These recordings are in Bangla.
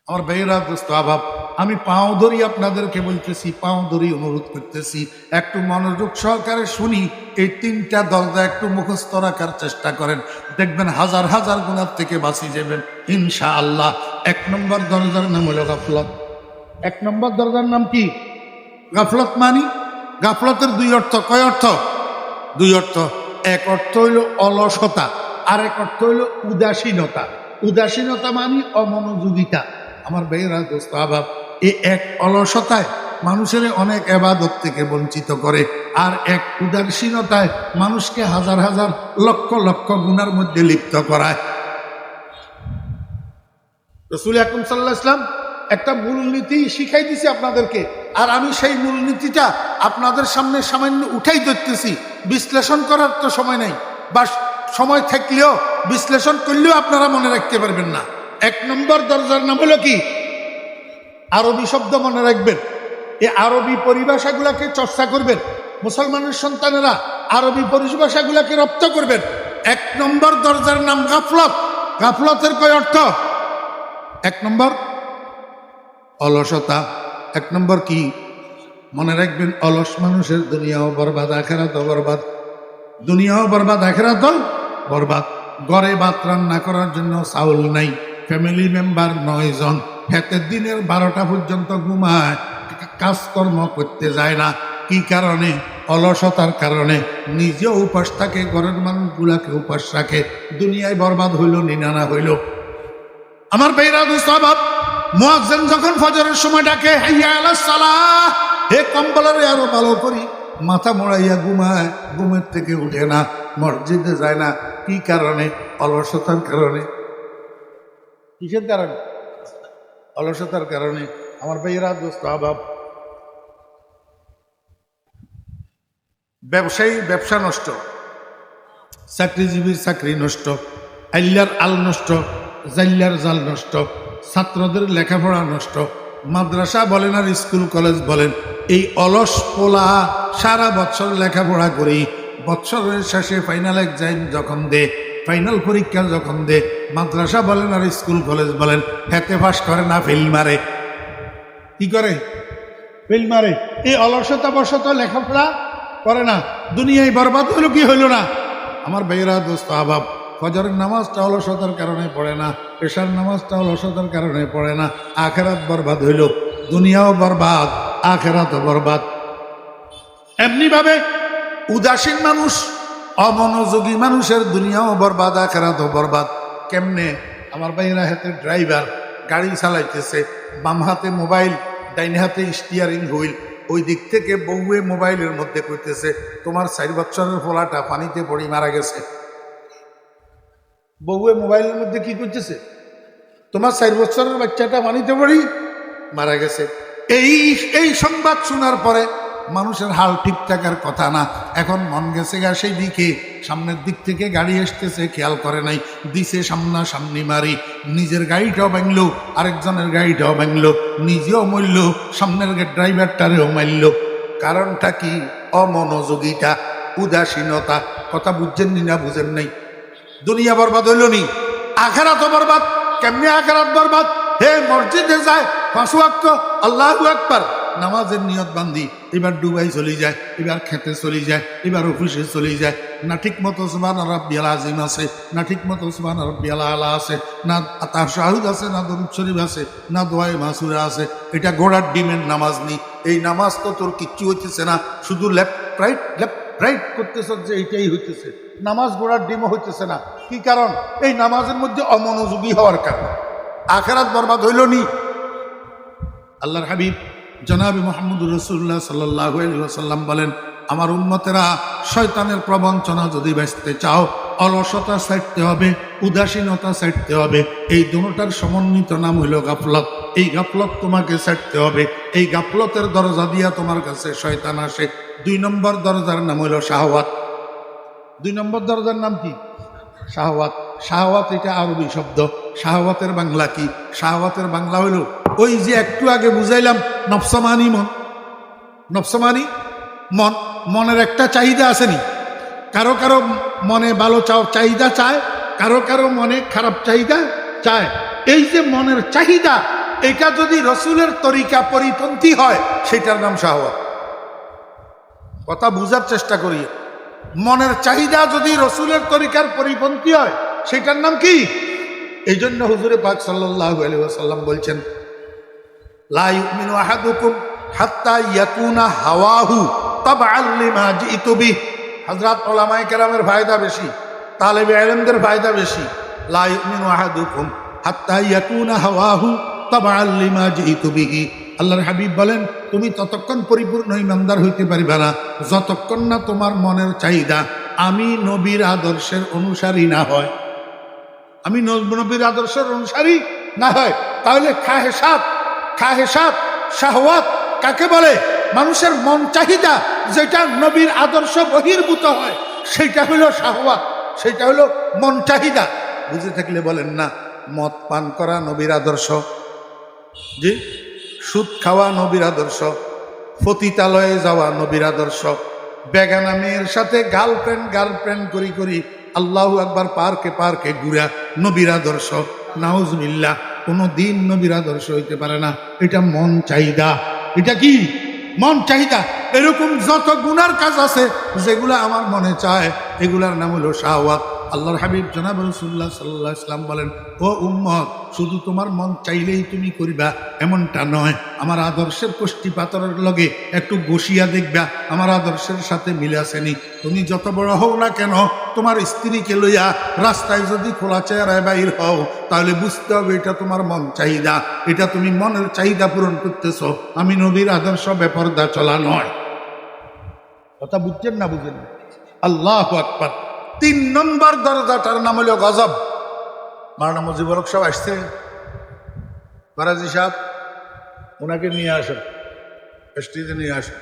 আমার ভাইয়েরা দোস্ত আভাব, আমি পাও ধরি আপনাদেরকে বলতেছি, পাও ধরি অনুরোধ করতেছি, একটু মনোযোগ সহকারে শুনি। এই তিনটা দরজা একটু মুখস্থ রাখার চেষ্টা করেন, দেখবেন হাজার হাজার গুনার থেকে বাঁচি যাবেন ইনশাআল্লাহ। 1 নম্বর দরজার নাম হলো গাফলত। 1 নম্বর দরজার নাম কি? গাফলত। মানি গাফলতের 2 অর্থ। কয় অর্থ? 2 অর্থ। এক অর্থ হইল অলসতা, আরেক অর্থ হইল উদাসীনতা। উদাসীনতা মানি অমনোযোগিতা। আমার ভাইয়েরা দোস্ত আবাব, এই এক অলসতায় মানুষের অনেক ইবাদত থেকে বঞ্চিত করে, আর এক উদাসীনতায় মানুষকে হাজার হাজার লক্ষ লক্ষ গুনার মধ্যে লিপ্ত করায়। রাসূল আকরাম সাল্লাল্লাহু আলাইহি ওয়াসাল্লাম একটা মূলনীতি শিখাই দিছে আপনাদেরকে, আর আমি সেই মূলনীতিটা আপনাদের সামনে সামান্য উঠাই ধরতেছি। বিশ্লেষণ করার তো সময় নেই, বা সময় থাকলেও বিশ্লেষণ করলেও আপনারা মনে রাখতে পারবেন না। 1 নম্বর দরজার নাম হলো কি? আরবি শব্দ মনে রাখবেন, এই আরবি পরিভাষাগুলাকে চর্চা করবেন। মুসলমানের সন্তানেরা আরবি পরিভাষাগুলাকে রপ্ত করবেন। 1 নম্বর দরজার নাম গাফলত। গাফলতের কয় অর্থ? 1 নম্বর অলসতা। 1 নম্বর কি? মনে রাখবেন, অলস মানুষের দুনিয়াও বরবাদ, আখিরাতও বরবাদ। দুনিয়াও বরবাদ, আখিরাতও বরবাদ। ঘরে ভাত রান্না করার জন্য চাউল নাই, ফ্যামিলি মেম্বার 9 জন, হেতে দিনের 12টা পর্যন্ত ঘুমায়, কাজকর্ম করতে যায় না। কি কারণে? অলসতার কারণে। নিজেও উপাস থাকে, ঘরের মানুষগুলাকে উপাস রাখে। দুনিয়ায় বরবাদ হইল, নিনানা হইল। আমার ভাইরা দোস্ত আবাব, মুয়াজ্জিন যখন ফজরের সময় ডাকে, হাইয়া আলাস সালাহ, হে কম্বলের আরো ভালো করি, মাথা মোড়াইয়া ঘুমায়, ঘুমের থেকে উঠে না, মসজিদে যায় না। কি কারণে? অলসতার কারণে। কিসের কারণে? অলসতার কারণে। আমার ভাইয়েরা দোস্ত আবাব, ব্যবসায়ীর ব্যবসা নষ্ট, চাকরিজীবীর চাকরি নষ্ট, আল্লার আল নষ্ট, জাল্লার জাল নষ্ট, ছাত্রদের লেখাপড়া নষ্ট। মাদ্রাসা বলেন আর স্কুল কলেজ বলেন, এই অলস পোলা সারা বছর লেখাপড়া করি, বছরের শেষে ফাইনাল এক্সাম যখন দে, ফাইনাল পরীক্ষা যখন দে, মাদ্রাসা বলেন আর স্কুল কলেজ বলেন, হেতে পাস করে না, ফেল মারে। কি করে? ফেল মারে। এই অলসতা বশত লেখাপড়া করে না, দুনিয়ায় বরবাদ হইল কি হইল না? আমার ভাইয়েরা দোস্ত আবাব, ফজরের নামাজটা অলসতার কারণে পড়ে না, পেশার নামাজটা অলসতার কারণে পড়ে না, আখিরাত বরবাদ হইল। দুনিয়াও বরবাদ, আখিরাতও বরবাদ। এমনি ভাবে উদাসীন মানুষ, অমনোযোগী মানুষের দুনিয়াও বরবাদ, আখিরাতও বরবাদ। কেমনে? আমার ভাইয়েরা হাতে ড্রাইভার, গাড়ি চালাইতেছে, বাম হাতে মোবাইল, ডাইন হাতে স্টিয়ারিং হুইল। ওই দিক থেকে বউয়ে মোবাইলের মধ্যে কইতেছে, তোমার 4 বছরের ফোলাটা পানিতে পড়ি মারা গেছে। বউয়ে মোবাইলের মধ্যে কি করতেছে? তোমার 4 বছরের বাচ্চাটা পানিতে পড়ি মারা গেছে। এই সংবাদ শোনার পরে মানুষের হাল ঠিক থাকার কথা না। এখন মন গেছে গা সেই দিকে, সামনের দিক থেকে গাড়ি আসতেছে, খেয়াল করে নাই, দিছে সামনা সামনি মারি, নিজের গাড়িটাও ভাঙলো, আরেকজনের গাড়িটাও ভাঙলো, নিজেও মরল, সামনের ড্রাইভারটারেও মারল। কারণটা কি? অমনোযোগিতা, উদাসীনতা। কথা বুঝছেন নি না বুঝেন নাই? দুনিয়া বরবাদ হইল নি, আখিরাত বরবাদ। কেমনি আখিরাত বরবাদ? হে মসজিদে যায় 5 ওয়াক্ত আল্লাহু আকবার নামাজের নিয়ত বান্ধি, এবার ডুবাই চলে যায়, এবার খেতে চলে যায়, এবার অফিসে চলে যায়, না ঠিক মতো সুবহান রাব্বিয়াল আযীম আছে, না ঠিক মতো সুবহান রাব্বিয়াল আলা আছে, না তাশাহুদ আছে, না দরুদ শরীফ আছে, না দোয়ায়ে মাসুরা আছে। এটা ঘোড়ার ডিমের নামাজ নি। এই নামাজ তো তোর কিচ্ছু হইতেছে না, শুধু লেফট রাইট করতেছ, যে এইটাই হইতেছে। নামাজ ঘোড়ার ডিমও হইতেছে না। কি কারণ? এই নামাজের মধ্যে অমনোযোগী হওয়ার কারণ। আখিরাত বরবাদ হইল নি। আল্লাহর হাবিব জনাবে মুহাম্মদুর রাসূলুল্লাহ সাল্লাল্লাহু আলাইহি ওয়াসাল্লাম বলেন, আমার উম্মতেরা, শয়তানের প্রবঞ্চনা যদি বাঁচতে চাও, অলসতা ছাড়তে হবে, উদাসীনতা ছাড়তে হবে। এই দুটোটার সমন্বিত নাম হইল গাফলত। এই গাফলত তোমাকে ছাড়তে হবে। এই গাফলতের দরজা দিয়া তোমার কাছে শয়তান আসে। 2 নম্বর দরজার নাম হইল শাহওয়াত। 2 নম্বর দরজার নাম কি? শাহওয়াত। শাহওয়াত এটা আরবি শব্দ। শাহওয়াতের বাংলা কি? শাহওয়াতের বাংলা হইল ওই যে একটু আগে বুঝাইলাম, নফসমানি মন। নফসমানি মন, মনের একটা চাহিদা আসেনি। কারো কারো মনে ভালো চাহিদা চায়, কারো কারো মনে খারাপ চাহিদা চায়। এই যে মনের চাহিদা, এটা যদি রসুলের তরিকা পরিপন্থী হয় সেটার নাম শাহওয়াত। কথা বুঝার চেষ্টা করি। মনের চাহিদা যদি রসুলের তরিকার পরিপন্থী হয় সেটার নাম কি? এই জন্য হুজুরে পাক সাল্লাল্লাহু আলাইহি ওয়াসাল্লাম বলছেন, লা ইউমিনু আহাদুকুম হাত্তা ইয়াকুনা হাওয়াহু তাবআন লিমা জিতু বিহি। হযরত উলামায়ে কেরামের ফায়দা বেশি, তালেবে ইলমদের ফায়দা বেশি। লা ইউমিনু আহাদুকুম হাত্তা ইয়াকুনা হাওয়াহু তাবআন লিমা জিতু বিহি। আল্লাহর হাবিব বলেন, তুমি ততক্ষণ পরিপূর্ণ ঈমানদার হইতে পারবে না যতক্ষণ না তোমার মনের চাহিদা আমি নবীর আদর্শের অনুসারী না হয়। আমি নবীর আদর্শের অনুসারী না হয়। তাহলে খাহেসাত শাহওয়াত কাকে বলে? মানুষের মন চাহিদা যেটা নবীর আদর্শ বহির্ভূত হয় সেটা হলো শাহওয়াত, সেটা হলো মন চাহিদা। বুঝে থাকলে বলেন না। মদ পান করা নবীর আদর্শ, জি। সুদ খাওয়া নবীর আদর্শ, পতিতালয়ে যাওয়া নবীর আদর্শ, বেগানা মেয়ের সাথে গার্লফ্রেন্ড করি আল্লাহু আকবার পার্কে ঘুরা নবীর আদর্শ। নাউজুবিল্লাহ, কোনো দিন নবীর আদর্শ হইতে পারে না। এটা মন চাহিদা। এটা কি? মন চাহিদা। এরকম যত গুনার কাজ আছে যেগুলো আমার মনে চায় এগুলার নাম হলো শাহওয়াত। আল্লাহর হাবিব জনাব রাসূলুল্লাহ সাল্লাল্লাহু আলাইহি ওয়াসাল্লাম বলেন, ও উম্মত, শুধু তোমার মন চাইলেই তুমি করিবা এমনটা নয়। আমার আদর্শের কোষ্ঠী পাথরের লগে একটু বসিয়া দেখবা আমার আদর্শের সাথে মিলে আসেনি। তুমি যত বড় হও না কেন, তোমার স্ত্রীকে লইয়া রাস্তায় যদি খোলা চেহারায় বাইর হও তাহলে বুঝতে হবে এটা তোমার মন চাহিদা, এটা তুমি মনের চাহিদা পূরণ করতেছ। আমি নবীর আদর্শ বেপরদা চলা নয়। কথা বুঝছেন না? বুঝেন? আল্লাহু আকবার। 3 নম্বর দরজাটার নাম হলো গজব। মাওলানা মুজিবুর রহমান সাহেব আসছে, ফরাজি সাহেব, ওনাকে নিয়ে আসেন, স্টেজে নিয়ে আসেন।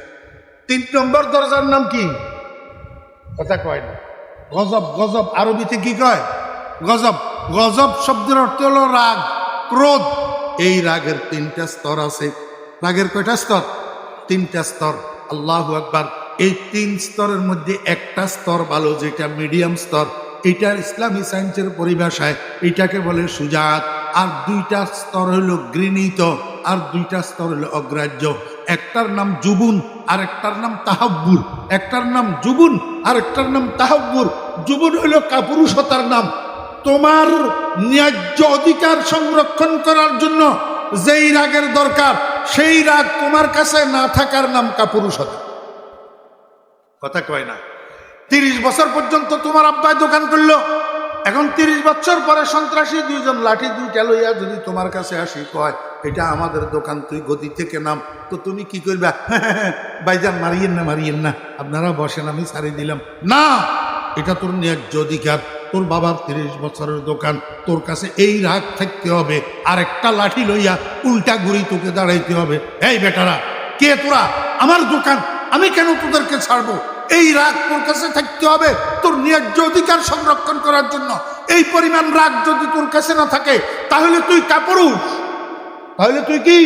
3 নম্বর দরজার নাম কি? কথা কয় না। গজব আরবিতে কি কয়? গজব শব্দের অর্থ হলো রাগ, ক্রোধ। এই রাগের 3টা স্তর আছে। রাগের কয়টা স্তর? 3টা স্তর। আল্লাহু আকবার। এই 3 স্তরের মধ্যে একটা স্তর ভালো, যেটা মিডিয়াম স্তর। এটা ইসলামী সায়েন্সের পরিভাষায় এটাকে বলে সুজাত। আর 2টা স্তর হলো ঘৃণিত, আর 2টা স্তর হলো অগ্রাহ্য। একটার নাম জুবুন আর একটার নাম তাহাব্বুর। একটার নাম জুবুন আর একটার নাম তাহাব্বুর। জুবুন হলো কাপুরুষতার নাম। তোমার ন্যায্য অধিকার সংরক্ষণ করার জন্য যেই রাগের দরকার সেই রাগ তোমার কাছে না থাকার নাম কাপুরুষতা। কথা কয় না। 30 বছর পর্যন্ত তোমার আব্বাই দোকান করলো, এখন 30 বছর পরে সন্ত্রাসী 2জন লাঠি 2টা লইয়া যদি তোমার কাছে আসি, কয় এটা আমাদের দোকান, তুই গদি থেকে নাম, তো তুমি কি করবা? ভাইজান মারিয়েন না, আপনারা বসেন, আমি ছাড়ি দিলাম না। এটা তোর ন্যায্য অধিকার। তোর বাবার 30 বছরের দোকান, তোর কাছে এই রাগ থাকতে হবে। আর একটা লাঠি লইয়া উল্টা ঘুরি তোকে দাঁড়াইতে হবে। এই বেটারা, কে তোরা? আমার দোকান, আমি কেন তোদেরকে ছাড়বো? এই রাগ তোর কাছে থাকতে হবে তোর ন্যায্য অধিকার সংরক্ষণ করার জন্য। এই পরিমাণ রাগ যদি তোর কাছে না থাকে তাহলে তুই কাপুরুষ। তাহলে তুই কি?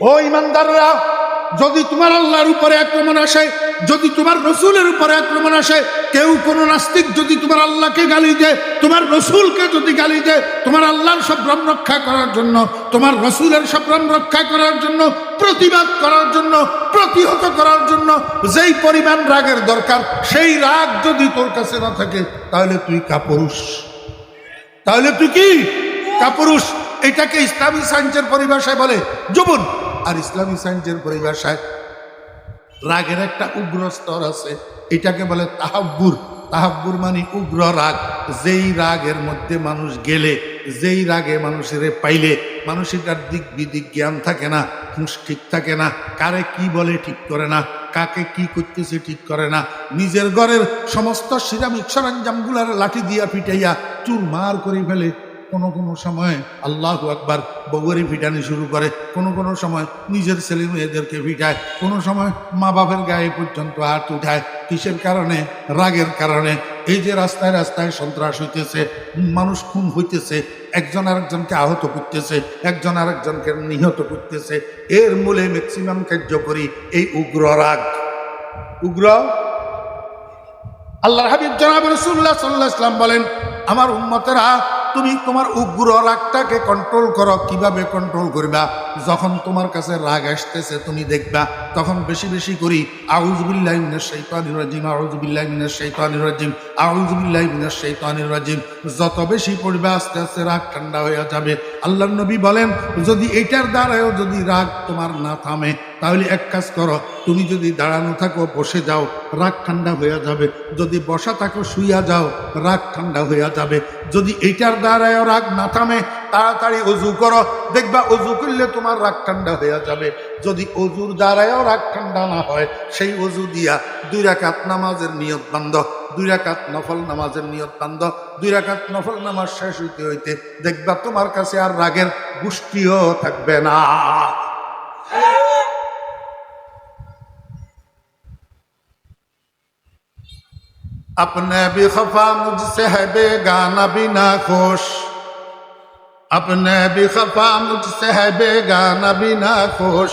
ও ইমানদাররা, যদি তোমার আল্লাহর উপরে আক্রমণ আসে, যদি তোমার রসুলের উপরে আক্রমণ আসে, কেউ কোনো নাস্তিক যদি তোমার আল্লাহকে গালি দেয়, তোমার রসুলকে যদি গালি দেয়, তোমার আল্লাহর সম্ভ্রম রক্ষা করার জন্য, তোমার রসুলের সম্ভ্রম রক্ষা করার জন্য, প্রতিবাদ করার জন্য, প্রতিহত করার জন্য যেই পরিমাণ রাগের দরকার, সেই রাগ যদি তোর কাছে না থাকে তাহলে তুই কাপুরুষ। তাহলে তুই কি? কাপুরুষ। এটাকে ইসলামী সায়েন্সের পরিভাষায় বলে জুবুন। আর ইসলামী সায়েন্সের পরিভাষায় রাগের একটা উগ্র স্তর আছে, এটাকে বলে তাহাব্বুর। তাহাব্বুর মানে উগ্র রাগ। যেই রাগের মধ্যে মানুষ গেলে, যেই রাগে মানুষের পাইলে মানুষের দিক বিদিক জ্ঞান থাকে না, হুঁশ ঠিক থাকে না, কারে কি বলে ঠিক করে না, কাকে কি করতেছে ঠিক করে না, নিজের ঘরের সমস্ত সিরামিক সরঞ্জামগুলার লাঠি দিয়া পিটাইয়া চুরমার করে ফেলে। কোনো সময় আল্লাহু আকবার বউয়েরই পিটানি শুরু করে, কোনো সময় নিজের ছেলে মেয়েদেরকে পিটায়, কোনো সময় মা বাপের গায়ে পর্যন্ত হাত উঠায়। কিসের কারণে? রাগের কারণে। এই যে রাস্তায় রাস্তায় সন্ত্রাস হইতেছে, মানুষ খুন হইতেছে, একজন আরেকজনকে আহত করতেছে, একজন আরেকজনকে নিহত করতেছে, এর মূলে ম্যাক্সিমাম কার্যকরী এই উগ্র রাগ। উগ্র। আল্লাহর হাবিব জনাব রাসূলুল্লাহ সাল্লাল্লাহু আলাইহি ওয়াসাল্লাম বলেন, আমার উম্মতেরা তুমি তোমার উগ্র রাগটাকে কন্ট্রোল করো। কিভাবে কন্ট্রোল করবা? যখন তোমার কাছে রাগ আসতেছে তুমি দেখবা তখন বেশি বেশি করি আউযু বিল্লাহি মিনাশ শাইতানির রাজিম, আউযু বিল্লাহি মিনাশ শাইতানির রাজিম, আউযু বিল্লাহি মিনাশ শাইতানির রাজিম। যত বেশি পড়বে আস্তে আস্তে রাগ ঠান্ডা হয়ে যাবে। আল্লাহর নবী বলেন যদি এটার দ্বারাও যদি রাগ তোমার না থামে তাহলে এক কাজ করো, তুমি যদি দাঁড়ানো থাকো বসে যাও, রাগ ঠান্ডা হয়ে যাবে। যদি বসা থাকো শুইয়া যাও, রাগ ঠান্ডা হয়ে যাবে। যদি এইটার দ্বারাও রাগ না থামে তাড়াতাড়ি অজু করো, দেখবা অজু করলে তোমার রাগ ঠান্ডা হয়ে যাবে। যদি অজুর দ্বারাও রাগ ঠান্ডা না হয় সেই অজু দিয়া 2 রাকাত নামাজের নিয়ত বান্ধ, 2 রাকাত নফল নামাজের নিয়ত বান্ধ। 2 রাকাত নফল নামাজ শেষ হইতে হইতে দেখবা তোমার কাছে আর রাগের গোষ্ঠীও থাকবে না। अपने भी खफा मुझसे है बेगाना भी ना खुश, अपने भी खफा मुझसे है बेगाना भी ना खुश,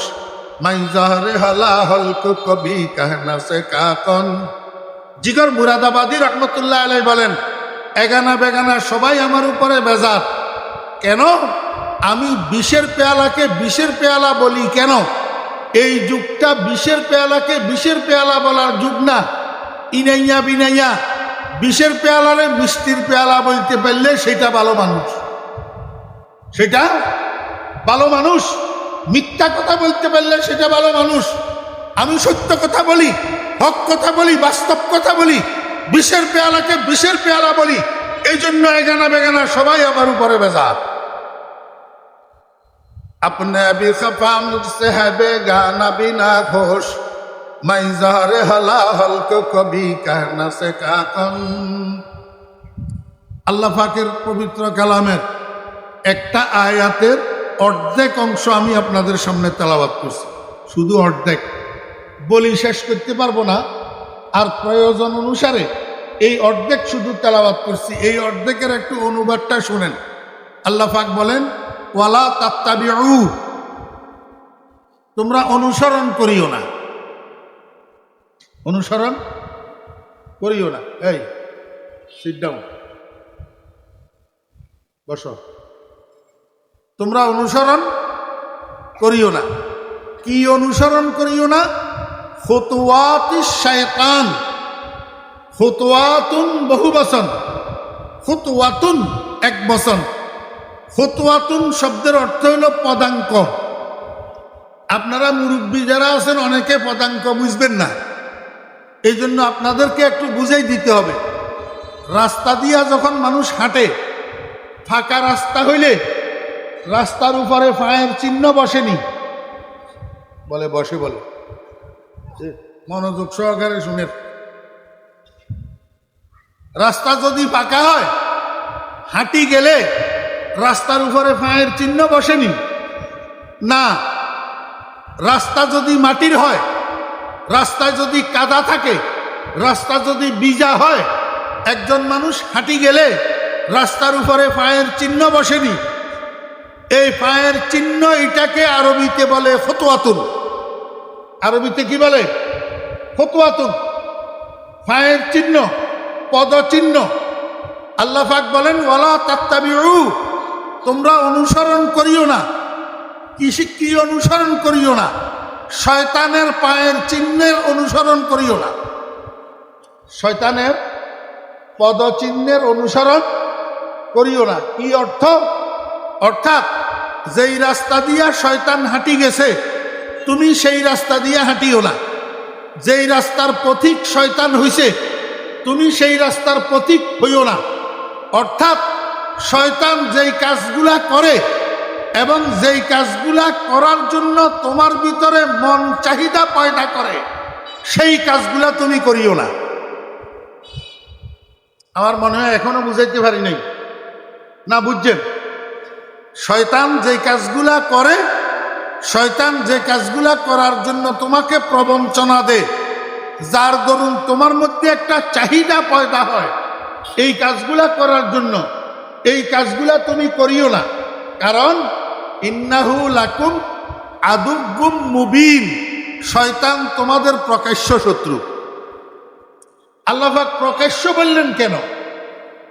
मैं ज़हर हलाहल को कभी कह न सका कौन। জিগর মুরাদাবাদী রহমতুল্লাহ আলাইহি বলেন এগানা বেগানা সবাই আমার উপরে বেজার। কেন? আমি বিষের পেয়ালাকে বিষের পেয়ালা বলি কেন? এই যুগটা বিষের পেয়ালাকে বিষের পেয়ালা বলার যুগ না। ইনাইয়া বিনাইয়া বিষের পেয়ালারে মিষ্টির পেয়ালা বলতে পারলে সেটা ভালো মানুষ, সেটা ভালো মানুষ। মিথ্যা কথা বলতে পারলে সেটা ভালো মানুষ। আমি সত্য কথা বলি, হক কথা বলি, বাস্তব কথা বলি, বিষের পেয়ালাকে বিষের পেয়ালা বলি। এই জন্য এগানা বেগানা সবাই আমার উপরে বেজার। আপনি भी खफा मुझसे है बेगाना भी ना खुश, मैं ज़हर हलाहल को कभी कह न सका कौन। আল্লাহ পাকের পবিত্র কালামের একটা আয়াতের অর্ধেক অংশ আমি আপনাদের সামনে তেলাওয়াত করছি, শুধু অর্ধেক, বলি শেষ করতে পারবো না। আর প্রয়োজন অনুসারে এই অর্ধেক শুধু তেলাওয়াত করছি। এই অর্ধেকের একটু অনুবাদটা শুনেন। আল্লাহ পাক বলেন ওয়ালা তাত্তাবিউ, তোমরা অনুসরণ করিও না, অনুসরণ করিও না। এই সিট ডাউন, বসো। তোমরা অনুসরণ করিও না। কি অনুসরণ করিও না? খুতুওয়াতিশ শায়তান। খুতুওয়াতুন বহু বচন, খুতুওয়াতুন এক বচন। খুতুওয়াতুন শব্দের অর্থ হলো পদাঙ্ক। আপনারা মুরব্বী যারা আছেন অনেকে পদাঙ্ক বুঝবেন না, এই জন্য আপনাদেরকে একটু বুঝাই দিতে হবে। রাস্তা দিয়া যখন মানুষ হাঁটে, ফাঁকা রাস্তা হইলে রাস্তার উপরে পায়ের চিহ্ন বসেনি, বলে বসে, বলে মনোযোগ সহকারে শুনে। রাস্তা যদি পাকা হয়, হাঁটি গেলে রাস্তার উপরে পায়ের চিহ্ন বসেনি না। রাস্তা যদি মাটির হয়, রাস্তায় যদি কাদা থাকে, রাস্তা যদি ভিজা হয়, একজন মানুষ হাঁটি গেলে রাস্তার উপরে পায়ের চিহ্ন বসেনি। এই পায়ের চিহ্ন এটাকে আরবিতে বলে খুতুওয়াতুন। আরবিতে কি বলে? খুতুওয়াতুন, পায়ের চিহ্ন, পদচিহ্ন। আল্লাহ পাক বলেন ওয়ালা তাত্তাবিউ, তোমরা অনুসরণ করিও না। কি অনুসরণ করিও না? শয়তানের পায়ের চিহ্নের অনুসরণ করিও না। শয়তানের পদচিহ্নের অনুসরণ করিও না। কি অর্থ? অর্থাৎ যেই রাস্তা দিয়া শয়তান হাঁটি গেছে তুমি সেই রাস্তা দিয়া হাঁটিও না। যেই রাস্তার পথিক শয়তান হইছে তুমি সেই রাস্তার পথিক হইও না। অর্থাৎ শয়তান যেই কাজগুলা করে এবং যেই কাজগুলা করার জন্য তোমার ভিতরে মন চাহিদা পয়দা করে সেই কাজগুলা তুমি করিও না। আমার মনে হয় এখনো বুঝাইতে পারি নাই, না বুঝছেন? শয়তান যে কাজগুলা করে, শয়তান যে কাজগুলা করার জন্য তোমাকে প্রবঞ্চনা দেয়, যার দরুন তোমার মধ্যে একটা চাহিদা পয়দা হয় এই কাজগুলা করার জন্য, এই কাজগুলা তুমি করিও না। কারণ ইন্নাহু লাকুম আদুব্বুম মুবিন, শয়তান তোমাদের প্রকাশ্য শত্রু। আল্লাহ পাক প্রকাশ্য বললেন কেন?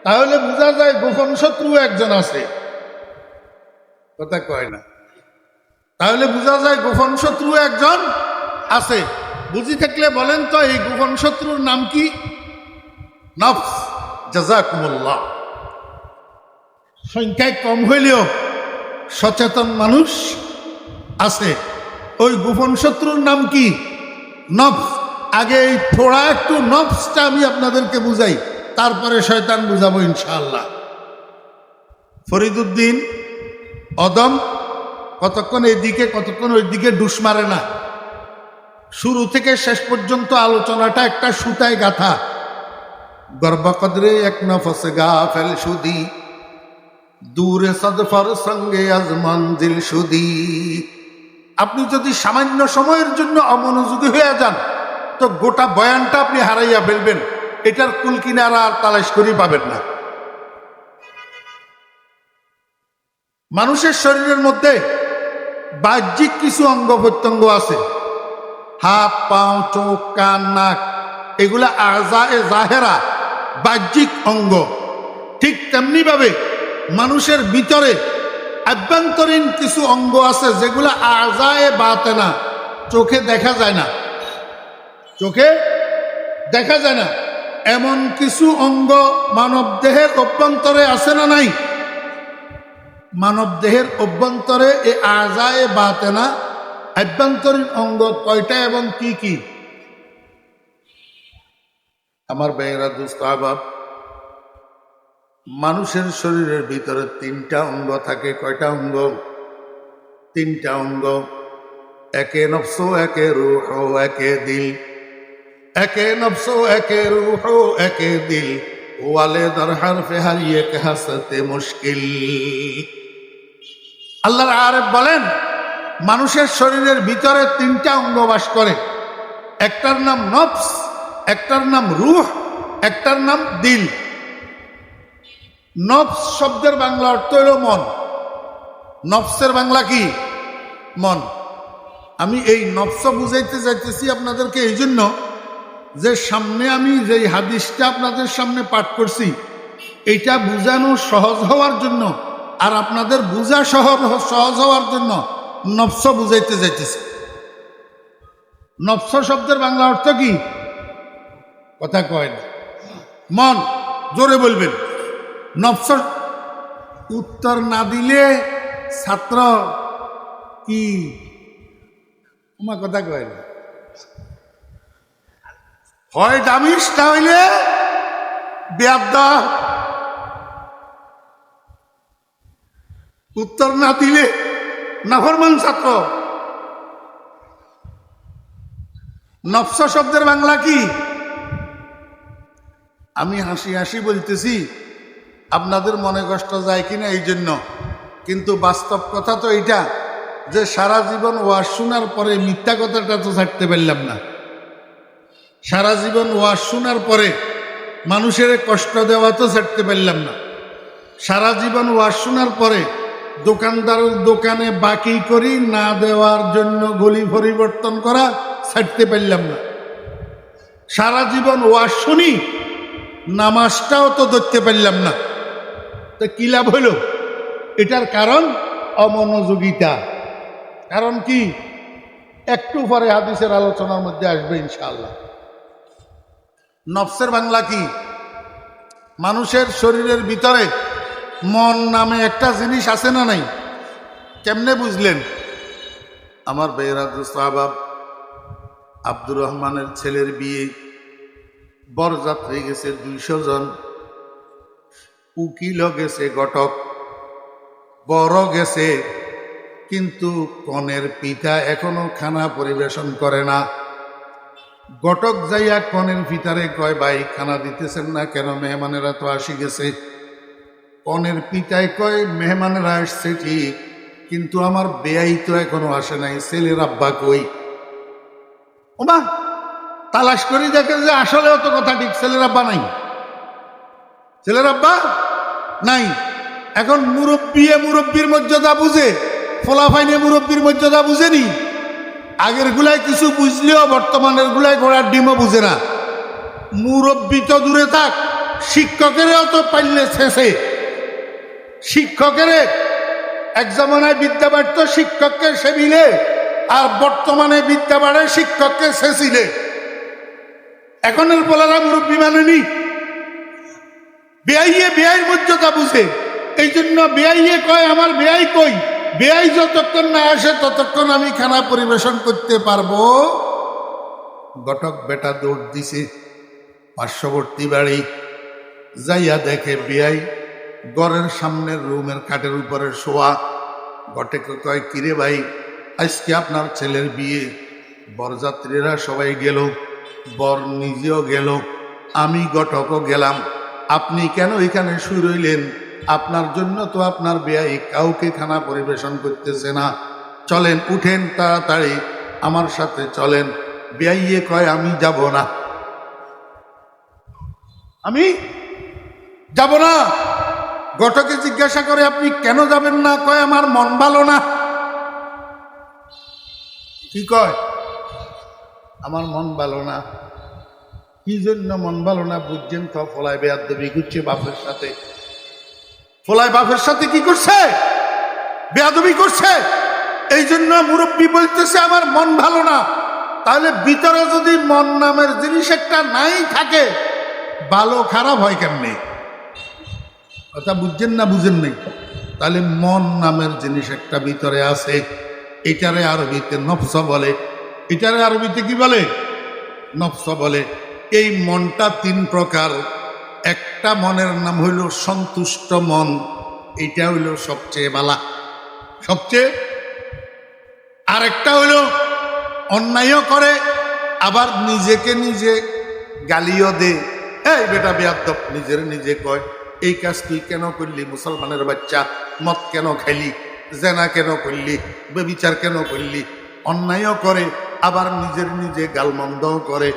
তাহলে বোঝা যায় গোপন শত্রু একজন আছে, কথা কয় না। তাহলে বোঝা যায় গোপন শত্রু একজন আছে। বুঝি থাকলে বলেন তো এই গোপন শত্রুর নাম কি? নফস। জাযাকুমুল্লাহ। সংখ্যায় কম হইলেও সচেতন মানুষ আছে। ওই গোপন শত্রুর নাম কি? নফস। আগে এই থোড়া একটু নফসটা আমি আপনাদেরকে বুঝাই, তারপরে শয়তান বুঝাবো ইনশাআল্লাহ। ফরিদুদ্দিন অদম কতক্ষণ এইদিকে কতক্ষণ ওইদিকে ডুস মারে না। শুরু থেকে শেষ পর্যন্ত আলোচনাটা একটা সুতায় গাথা। গর্বকদরে এক নফস গাফেল সুদি, দূরে সদফর সঙ্গে আজ মঞ্জিল সুদি। আপনি যদি সামান্য সময়ের জন্য অমনোযোগী হয়ে যান তো গোটা বয়ানটা আপনি হারাইয়া ফেলবেন, এটার কুল কিনারা আর তালাশ করি পাবেন না। মানুষের শরীরের মধ্যে বাহ্যিক কিছু অঙ্গ প্রত্যঙ্গ আছে, হাত, পাও, চোখ, কান, নাক, এগুলা আযায়ে জাহেরা, বাহ্যিক অঙ্গ। ঠিক তেমনি ভাবে মানুষের ভিতরে আভ্যন্তরীণ কিছু অঙ্গ আছে যেগুলা আযায়ে বাতেনা, চোখে দেখা যায় না, চোখে দেখা যায় না। এমন কিছু অঙ্গ মানব দেহের অভ্যন্তরে আছে না নাই? মানব দেহের অভ্যন্তরে এই আযায়ে বাতেনা, আভ্যন্তরীণ অঙ্গ কয়টা এবং কি কি? আমার ভাইয়েরা, দোস্ত আহবাব, মানুষের শরীরের ভিতরে তিনটা অঙ্গ থাকে। কয়টা অঙ্গ? তিনটা অঙ্গ। একে নফস, একে রূহ, একে দিল। একে নফস, একে রূহ, একে দিল। ওয়ালে দর হরফে হারিয়ে কে হাসতে মুশকিল। আল্লাহর আরেফ বলেন মানুষের শরীরের ভিতরে তিনটা অঙ্গ বাস করে। একটার নাম নফস, একটার নাম রূহ, একটার নাম দিল। নফস শব্দের বাংলা অর্থ হল মন। নফসের বাংলা কি? মন। আমি এই নফস বুঝাইতে যাইতেছি আপনাদেরকে এই জন্য যে সামনে আমি যেই হাদিসটা আপনাদের সামনে পাঠ করছি এইটা বুঝানো সহজ হওয়ার জন্য আর আপনাদের বুঝা সহজ হওয়ার জন্য নফস বুঝাইতে যাইতেছি। নফস শব্দের বাংলা অর্থ কি? কথা কয় না। মন। জোরে বলবেন। নফস। উত্তর না দিলে ছাত্র কি তোমার কথা কয় না, হয় দামিস না হইলে বেয়াদা। উত্তর না দিলে নাফরমান ছাত্র। নফস শব্দের বাংলা কি? আমি হাসি হাসি বলতেছি, আপনাদের মনে কষ্ট যায় কিনা এই জন্য, কিন্তু বাস্তব কথা তো এইটা যে সারা জীবন ওয়াজ শোনার পরে মিথ্যা কথাটা তো ছাড়তে পারলাম না। সারা জীবন ওয়াজ শোনার পরে মানুষের কষ্ট দেওয়া তো ছাড়তে পারলাম না। সারা জীবন ওয়াজ শোনার পরে দোকানদারের দোকানে বাকি করি না দেওয়ার জন্য গলি পরিবর্তন করা ছাড়তে পারলাম না। সারা জীবন ওয়াজ শুনি, নামাজটাও তো ধরতে পারলাম না। তো কি লাভ হইল? এটার কারণ অমনোযোগিতা। কারণ কি? একটু পরে হাদিসের আলোচনার মধ্যে আসবে ইনশাআল্লাহ। নফসের বাংলা কি? মানুষের শরীরের ভিতরে মন নামে একটা জিনিস আছে না নাই? কেমনে বুঝলেন? আমার ভাইয়েরা, দোস্ত আহবাব, আব্দুর রহমানের ছেলের বিয়ে, বরযাত্রী গেছে 200 জন, উকিলও গেছে, ঘটক বড় গেছে, কিন্তু কনের পিতা এখনো খানা পরিবেশন করে না। ঘটক যাইয়া কনের পিতারে কয়, ভাই খানা দিতেছেন না কেন? মেহমানেরা তো আসি গেছে। কনের পিতায় কয়, মেহমানেরা আসছে ঠিক, কিন্তু আমার বেয়াই তো এখনো আসে নাই, ছেলের আব্বা কই? ওমা তালাশ করি দেখে যে আসলে অত কথা ঠিক, ছেলের আব্বা নাই, ছেলের আব্বা নাই। এখন মুরব্বীর মর্যাদা বুঝে, ফলাফাইনে মুরব্বীর মর্যাদা বুঝেনি। আগের গুলায় কিছু বুঝলেও বর্তমানের গুলায় ঘোড়ার ডিমও বুঝে না। মুরব্বী তো দূরে থাক, শিক্ষকেরও তো পাইলে শেষে, শিক্ষকের এক জমানায় বিদ্যা বাড়ত শিক্ষককে সেবিলে, আর বর্তমানে বিদ্যা বাড়ে শিক্ষককে শেষিলে। এখনের বলারা মুরব্বী মানেনি, বেআইয়ে বেআইয়ের মর্যাদা বুঝে। এই জন্য বেআইয়ে কয় আমার বেআই কই, বেআই যতক্ষণ না আসে ততক্ষণ আমি খানা পরিবেশন করতে পারবো। ঘটক বেটা দৌড় দিছে পার্শ্ববর্তী বাড়ি, যাইয়া দেখে বেআই ঘরের সামনের রুমের খাটের উপরে শোয়া। ঘটকে কয় কিরে ভাই, আজকে আপনার ছেলের বিয়ে, বরযাত্রীরা সবাই গেল, বর নিজেও গেল, আমি ঘটকও গেলাম, আপনি কেন এখানে শুয়ে রইলেন? আপনার জন্য তো আপনার বেয়াই কাউকে খানা পরিবেশন করতেছে না, চলেন উঠেন তাড়াতাড়ি আমার সাথে চলেন। বেয়াইয়ে কয় আমি যাব না, আমি যাব না। ঘটকে জিজ্ঞাসা করে আপনি কেন যাবেন না? কয় আমার মন ভালো না। কি কয়? আমার মন ভালো না। কি জন্য মন ভালো না বুঝছেন তো? ফলায় বেয়াদবি করছে বাপের সাথে। ফলায় বাপের সাথে কি করছে? বেয়াদবি করছে। এই জন্য মুরব্বী বলতেছে আমার মন ভালো না। তাহলে ভিতরে যদি মন নামের জিনিস একটা নাই থাকে, ভালো খারাপ হয় কেমনে? কথা বুঝছেন না বুঝেন নাই? তাহলে মন নামের জিনিস একটা ভিতরে আছে, এটারে আরবিতে নফস বলে। এটারে আরবিতে কি বলে? নফস বলে। এই মনটা তিন প্রকার। একটা মনের নাম হইল সন্তুষ্ট মন, এটা হইল সবচেয়ে বালা, সবচেয়ে। আরেকটা হইল অন্যায়ও করে, আবার নিজেকে নিজে গালিও দে। এই বেটা বেয়াদব, নিজের নিজে কয় এই কাজ তুই কেন করলি? মুসলমানের বাচ্চা, মদ কেন খাইলি? জেনা কেন করলি? বেবিচার কেন করলি? অন্যায়ও করে, আবার নিজের নিজে গালমন্দও করে।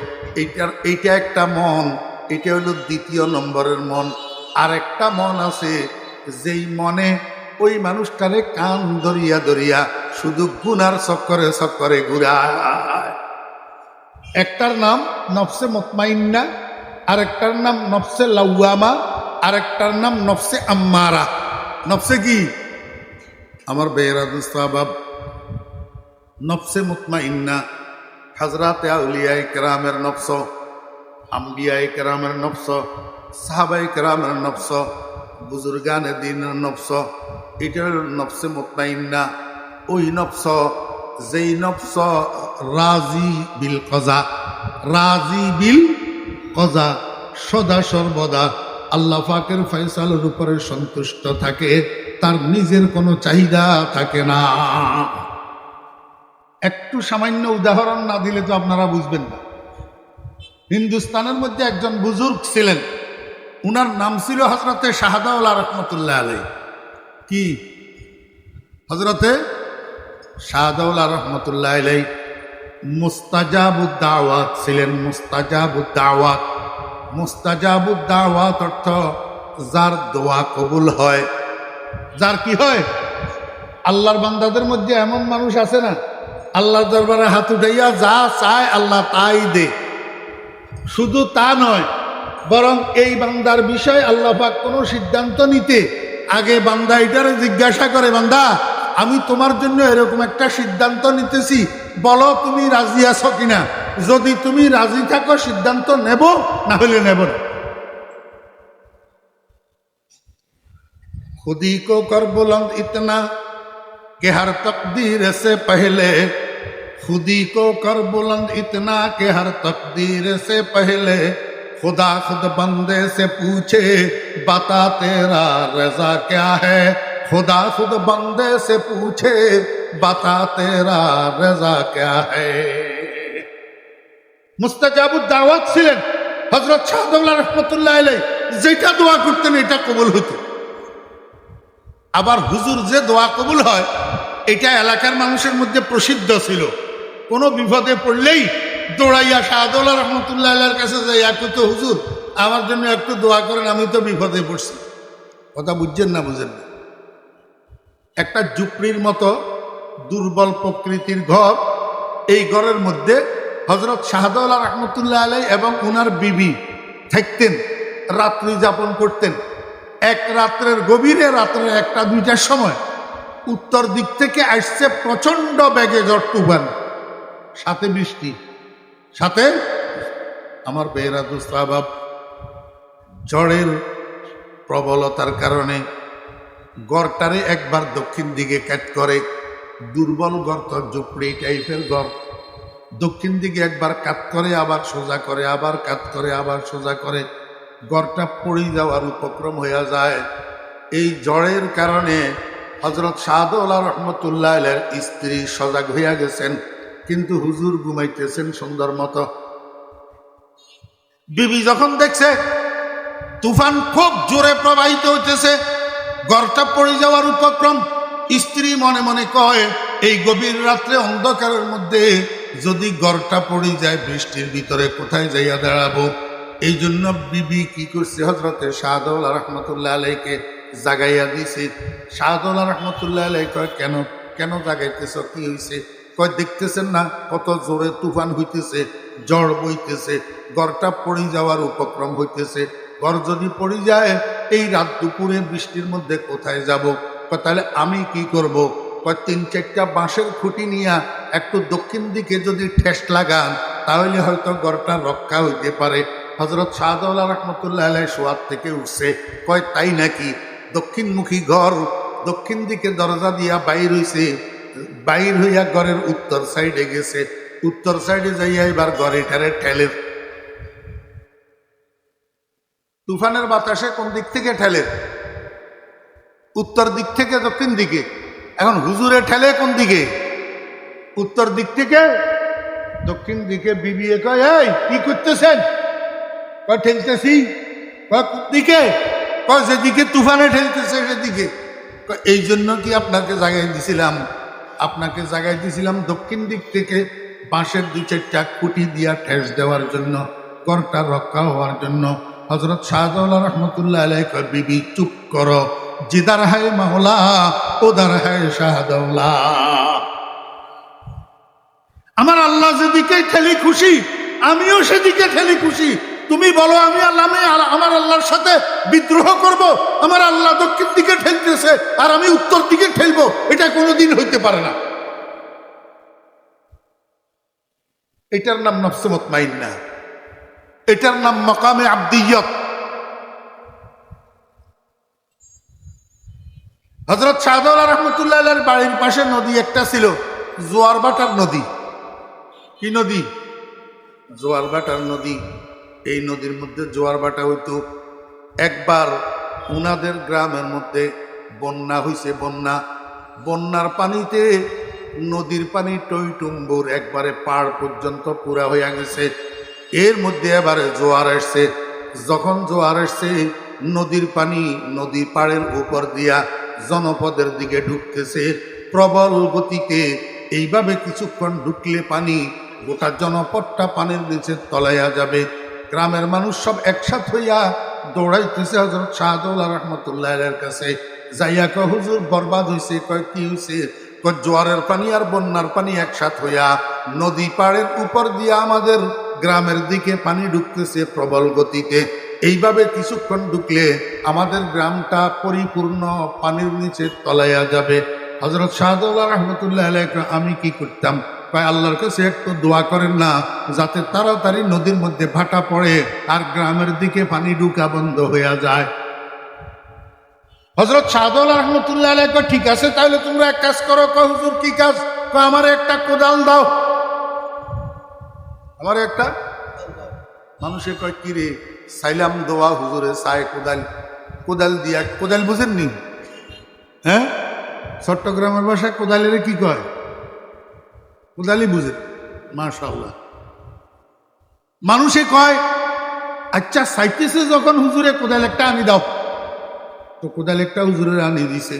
এইটা একটা মন, এটা হলো দ্বিতীয় নম্বরের মন। আর একটা মন আছে যেই মনে ওই মানুষটারে কান ধরিয়া ধরিয়া শুধু গুনার চক্করে চক্করে ঘুরায়। একটার নাম নফসে মুতমাইন্না, আরেকটার নাম নফসে লাওয়ামা, আরেকটার নাম নফসে আম্মারা। নফসে কি আমার বেরাদুস্তাবাব? নফসে মুতমাইন্না হযরতে আউলিয়া কেরামের নফস, আম্বিয়া কেরামের নফস, সাহাবাই কেরামের নফস, বুজুর্গানে দ্বীনের নফস। এটা হল নফসে মুতমাইন্না। ওই নফস, যেই নফস রাজি বিল কজা, রাজি বিল কজা, সদা সর্বদা আল্লাহ পাকের ফয়সালের উপরে সন্তুষ্ট থাকে, তার নিজের কোনো চাহিদা থাকে না। একটু সামান্য উদাহরণ না দিলে তো আপনারা বুঝবেন না। হিন্দুস্তানের মধ্যে একজন বুজুর্গ ছিলেন, উনার নাম ছিল হযরতে শাহদাওলা রহমতুল্লাহ আলাই। কি? হযরতে শাহদাওলা রহমতুল্লাহ আলাই মুস্তাজাবুদ দাওয়াত ছিলেন। মুস্তাজাবুদ দাওয়াত, মুস্তাজাবুদ দাওয়াত অর্থ যার দোয়া কবুল হয়। যার কি হয়? আল্লাহর বান্দাদের মধ্যে এমন মানুষ আছে না, আল্লাহর দরবারে হাত উঠাইয়া যা চায় আল্লাহ তাই দে। শুধু তা নয়, বরং এই বান্দার বিষয় আল্লাহ পাক কোনো সিদ্ধান্ত নিতে আগে বান্দা এটারে জিজ্ঞাসা করে, বান্দা আমি তোমার জন্য এরকম একটা সিদ্ধান্ত নিতেছি, বলো তুমি রাজি আছো কিনা? যদি তুমি রাজি থাকো সিদ্ধান্ত নেব, না হলে নেব না। खुदी को कर बुलंद इतना कि हर तकदीर से पहले, खुदी को कर बुलंद इतना कि हर तकदीर से पहले खुदा खुद बंदे से पूछे बता तेरा रजा क्या है। खुदा खुद बंदे से पूछे बता तेरा रजा क्या है। মুস্তাজাবুদ দাওয়াত ছিলেন হযরত শাহদাওলা রহমতুল্লাহ আলাইহি। যেটা দোয়া করতেন এটা কবুল হতো। আবার হুজুর যে দোয়া কবুল হয় এটা এলাকার মানুষের মধ্যে প্রসিদ্ধ ছিল। কোনো বিপদে পড়লেই দৌড়াইয়া শাহদাওলা রহমতুল্লাহ আলাইহির কাছে যাই, একটু তো হুজুর আমার জন্য একটু দোয়া করেন, আমি তো বিপদে পড়ছি। কথা বুঝছেন না বুঝেন না? একটা ঝুপড়ির মতো দুর্বল প্রকৃতির ঘর, এই ঘরের মধ্যে হযরত শাহদাওলা রহমতুল্লাহ আলাইহি এবং উনার বিবি থাকতেন। রাত্রি যাপন করতেন। এক রাত্রের গভীরে রাত্রের 1টা-2টার সময় উত্তর দিক থেকে আসছে প্রচন্ড বেগে ঝড় তুফান, সাথে বৃষ্টি, সাথে আমার বেহরা দুস্তাবাব ঝড়ের প্রবলতার কারণে গড়টারে একবার দক্ষিণ দিকে ক্যাট করে, দুর্বল গর্ত ঝুপড়ি টাইপের গড়, দক্ষিণ দিকে একবার কাত করে আবার সোজা করে, আবার কাত করে আবার সোজা করে, গড়টা পড়ে যাওয়ার উপক্রম হয়ে যায়। এই ঝড়ের কারণে হযরত শাহদৌলা রহমতুল্লাহ আলাইহির স্ত্রী সজাগ হইয়া গেছেন, কিন্তু হুজুর ঘুমাইতেছেন সুন্দর মতো। বিবি যখন দেখছে তুফান খুব জোরে প্রবাহিত হইতেছে, গড়টা পড়ে যাওয়ার উপক্রম, স্ত্রী মনে মনে কয় এই গভীর রাত্রে অন্ধকারের মধ্যে যদি গড়টা পড়ে যায় বৃষ্টির ভিতরে কোথায় যাইয়া দাঁড়াবো। এই জন্য বিবি কি করছে, হযরতে শাহদৌলা রহমতুল্লাহ আলাইহিকে জাগাইয়া দিছে। শাহদৌলা রহমতুল্লাহ আলাইহি কয় কেন কেন জাগাইতেছ, কি হয়েছে? কয় দেখতেছেন না কত জোরে তুফান হইতেছে, ঝড় বইতেছে, গড়টা পড়ে যাওয়ার উপক্রম হইতেছে। গড় যদি পড়ে যায় এই রাত দুপুরে বৃষ্টির মধ্যে কোথায় যাব? তাহলে আমি কি করব? 3-4টা বাঁশের খুঁটি নিয়ে একটু দক্ষিণ দিকে যদি ঠেস লাগান তাহলে হয়তো গড়টা রক্ষা হইতে পারে। হযরত শাহদৌলা রহমতুল্লাহ আলাইহি শোয়ার থেকে উঠছে, কয় তাই নাকি? দক্ষিণমুখী ঘর, দক্ষিণ দিকে দরজা দিয়া বাইর হইছে, বাইর হইয়া ঘরের উত্তর সাইডে গেছে, উত্তর সাইডে যাইয়া এবার ঘরে ঠেলে ঠেলে। তুফানের বাতাসে কোন দিক থেকে ঠেলে? উত্তর দিক থেকে দক্ষিণ দিকে। এখন হুজুরে ঠেলে কোন দিকে? উত্তর দিক থেকে দক্ষিণ দিকে। বিবি কয় এই কি করতেছেন? কয় ঠেলতেছি। কয় কোন দিকে? কয় যেদিকে তুফানে ঠেলতেছে সেদিকে। এই জন্য কি আপনাকে জাগাই দিছিলাম? আপনাকে জাগাই দিছিলাম দক্ষিণ দিক থেকে বাঁশের 2-4টা খুঁটি দিয়া ঠেস দেওয়ার জন্য, ঘরটা রক্ষা হওয়ার জন্য। হযরত শাহদৌলা রহমতুল্লাহ আলাইহি কয় বিবি চুপ করো, জিদার হায় মাওলা ওদার হায় শাহদৌলা। আমার আল্লাহ যেদিকে ঠেলি খুশি আমিও সেদিকে ঠেলি খুশি। তুমি বলো আমি আমার আল্লাহর সাথে বিদ্রোহ করব? আমার আল্লাহ দক্ষিণ দিকে ঠেলতেছে আর আমি উত্তর দিকে ঠেলবো, এটা কোনোদিন হইতে পারে না। এটার নাম নফসে মুতমাইন্না, এটার নাম মাকামে আবদিয়ত। হযরত শাহদৌলা রহমতুল্লাহ আলাইহির বাড়ির পাশে নদী একটা ছিল, জোয়ারবাটার নদী। কি নদী? জোয়ারবাটার নদী। এই নদীর মধ্যে জোয়ারবাটা হইতো। একবার উনাদের গ্রামের মধ্যে বন্যা হইছে, বন্যার পানিতে নদীর পানি টইটুম্বুর একবারে পাড় পর্যন্ত পুরা হইয়া গেছে। এর মধ্যে এবারে জোয়ার আসছে। যখন জোয়ার আসছে নদীর পানি নদী পাড়ের উপর দিয়া জনপদের দিকে ঢুকতেছে প্রবল গতিতে। এইভাবে কিছুক্ষণ ঢুকলে পানি গোটা জনপদটা পানির নিচে তলাইয়া যাবে। গ্রামের মানুষ সব একসাথ হইয়া দৌড়াইতেছে হযরত শাহদৌলা রহমতুল্লাহ আলাইহির কাছে। যাইয়া কয় হুজুর বরবাদ হইছে। কয় কি হইছে? কয় জোয়ারের পানি আর বন্যার পানি একসাথ হইয়া নদী পাড়ের উপর দিয়া আমাদের গ্রামের দিকে পানি ঢুকতেছে প্রবল গতিতে। এইভাবে কিছুক্ষণ ঢুকলে আমাদের গ্রামটা পরিপূর্ণ পানির নিচে তলাইয়া যাবে। হযরত শাহদৌলা রহমতুল্লাহ আলাইহি আমি কি করতাম? কয় আল্লাহর কাছে একটু দোয়া করেন না যাতে তাড়াতাড়ি নদীর মধ্যে ভাটা পড়ে আর গ্রামের দিকে পানি ঢুকা বন্ধ হইয়া যায়। হযরত শাহদৌলা রহমতুল্লাহ আলাইহি কয় ঠিক আছে তাহলে তোমরা এক কাজ করো। কয় হুজুর কি কাজ? কয় আমার একটা কোদাল দাও। আমার একটা মানুষে কয় কি রে? সাইলাম দোয়া হুজুরে চায় কোদাল। কোদাল দিয়া, কোদাল বুঝেননি? হ্যাঁ, চট্টগ্রামের ভাষায় কোদালের কি কয়? কোদালই বুঝে। মাশাআল্লাহ। মানুষে কয় আচ্ছা চাইতেছে যখন হুজুরে কোদাল একটা আনি দাও। তো কোদাল একটা হুজুরের আনি দিছে।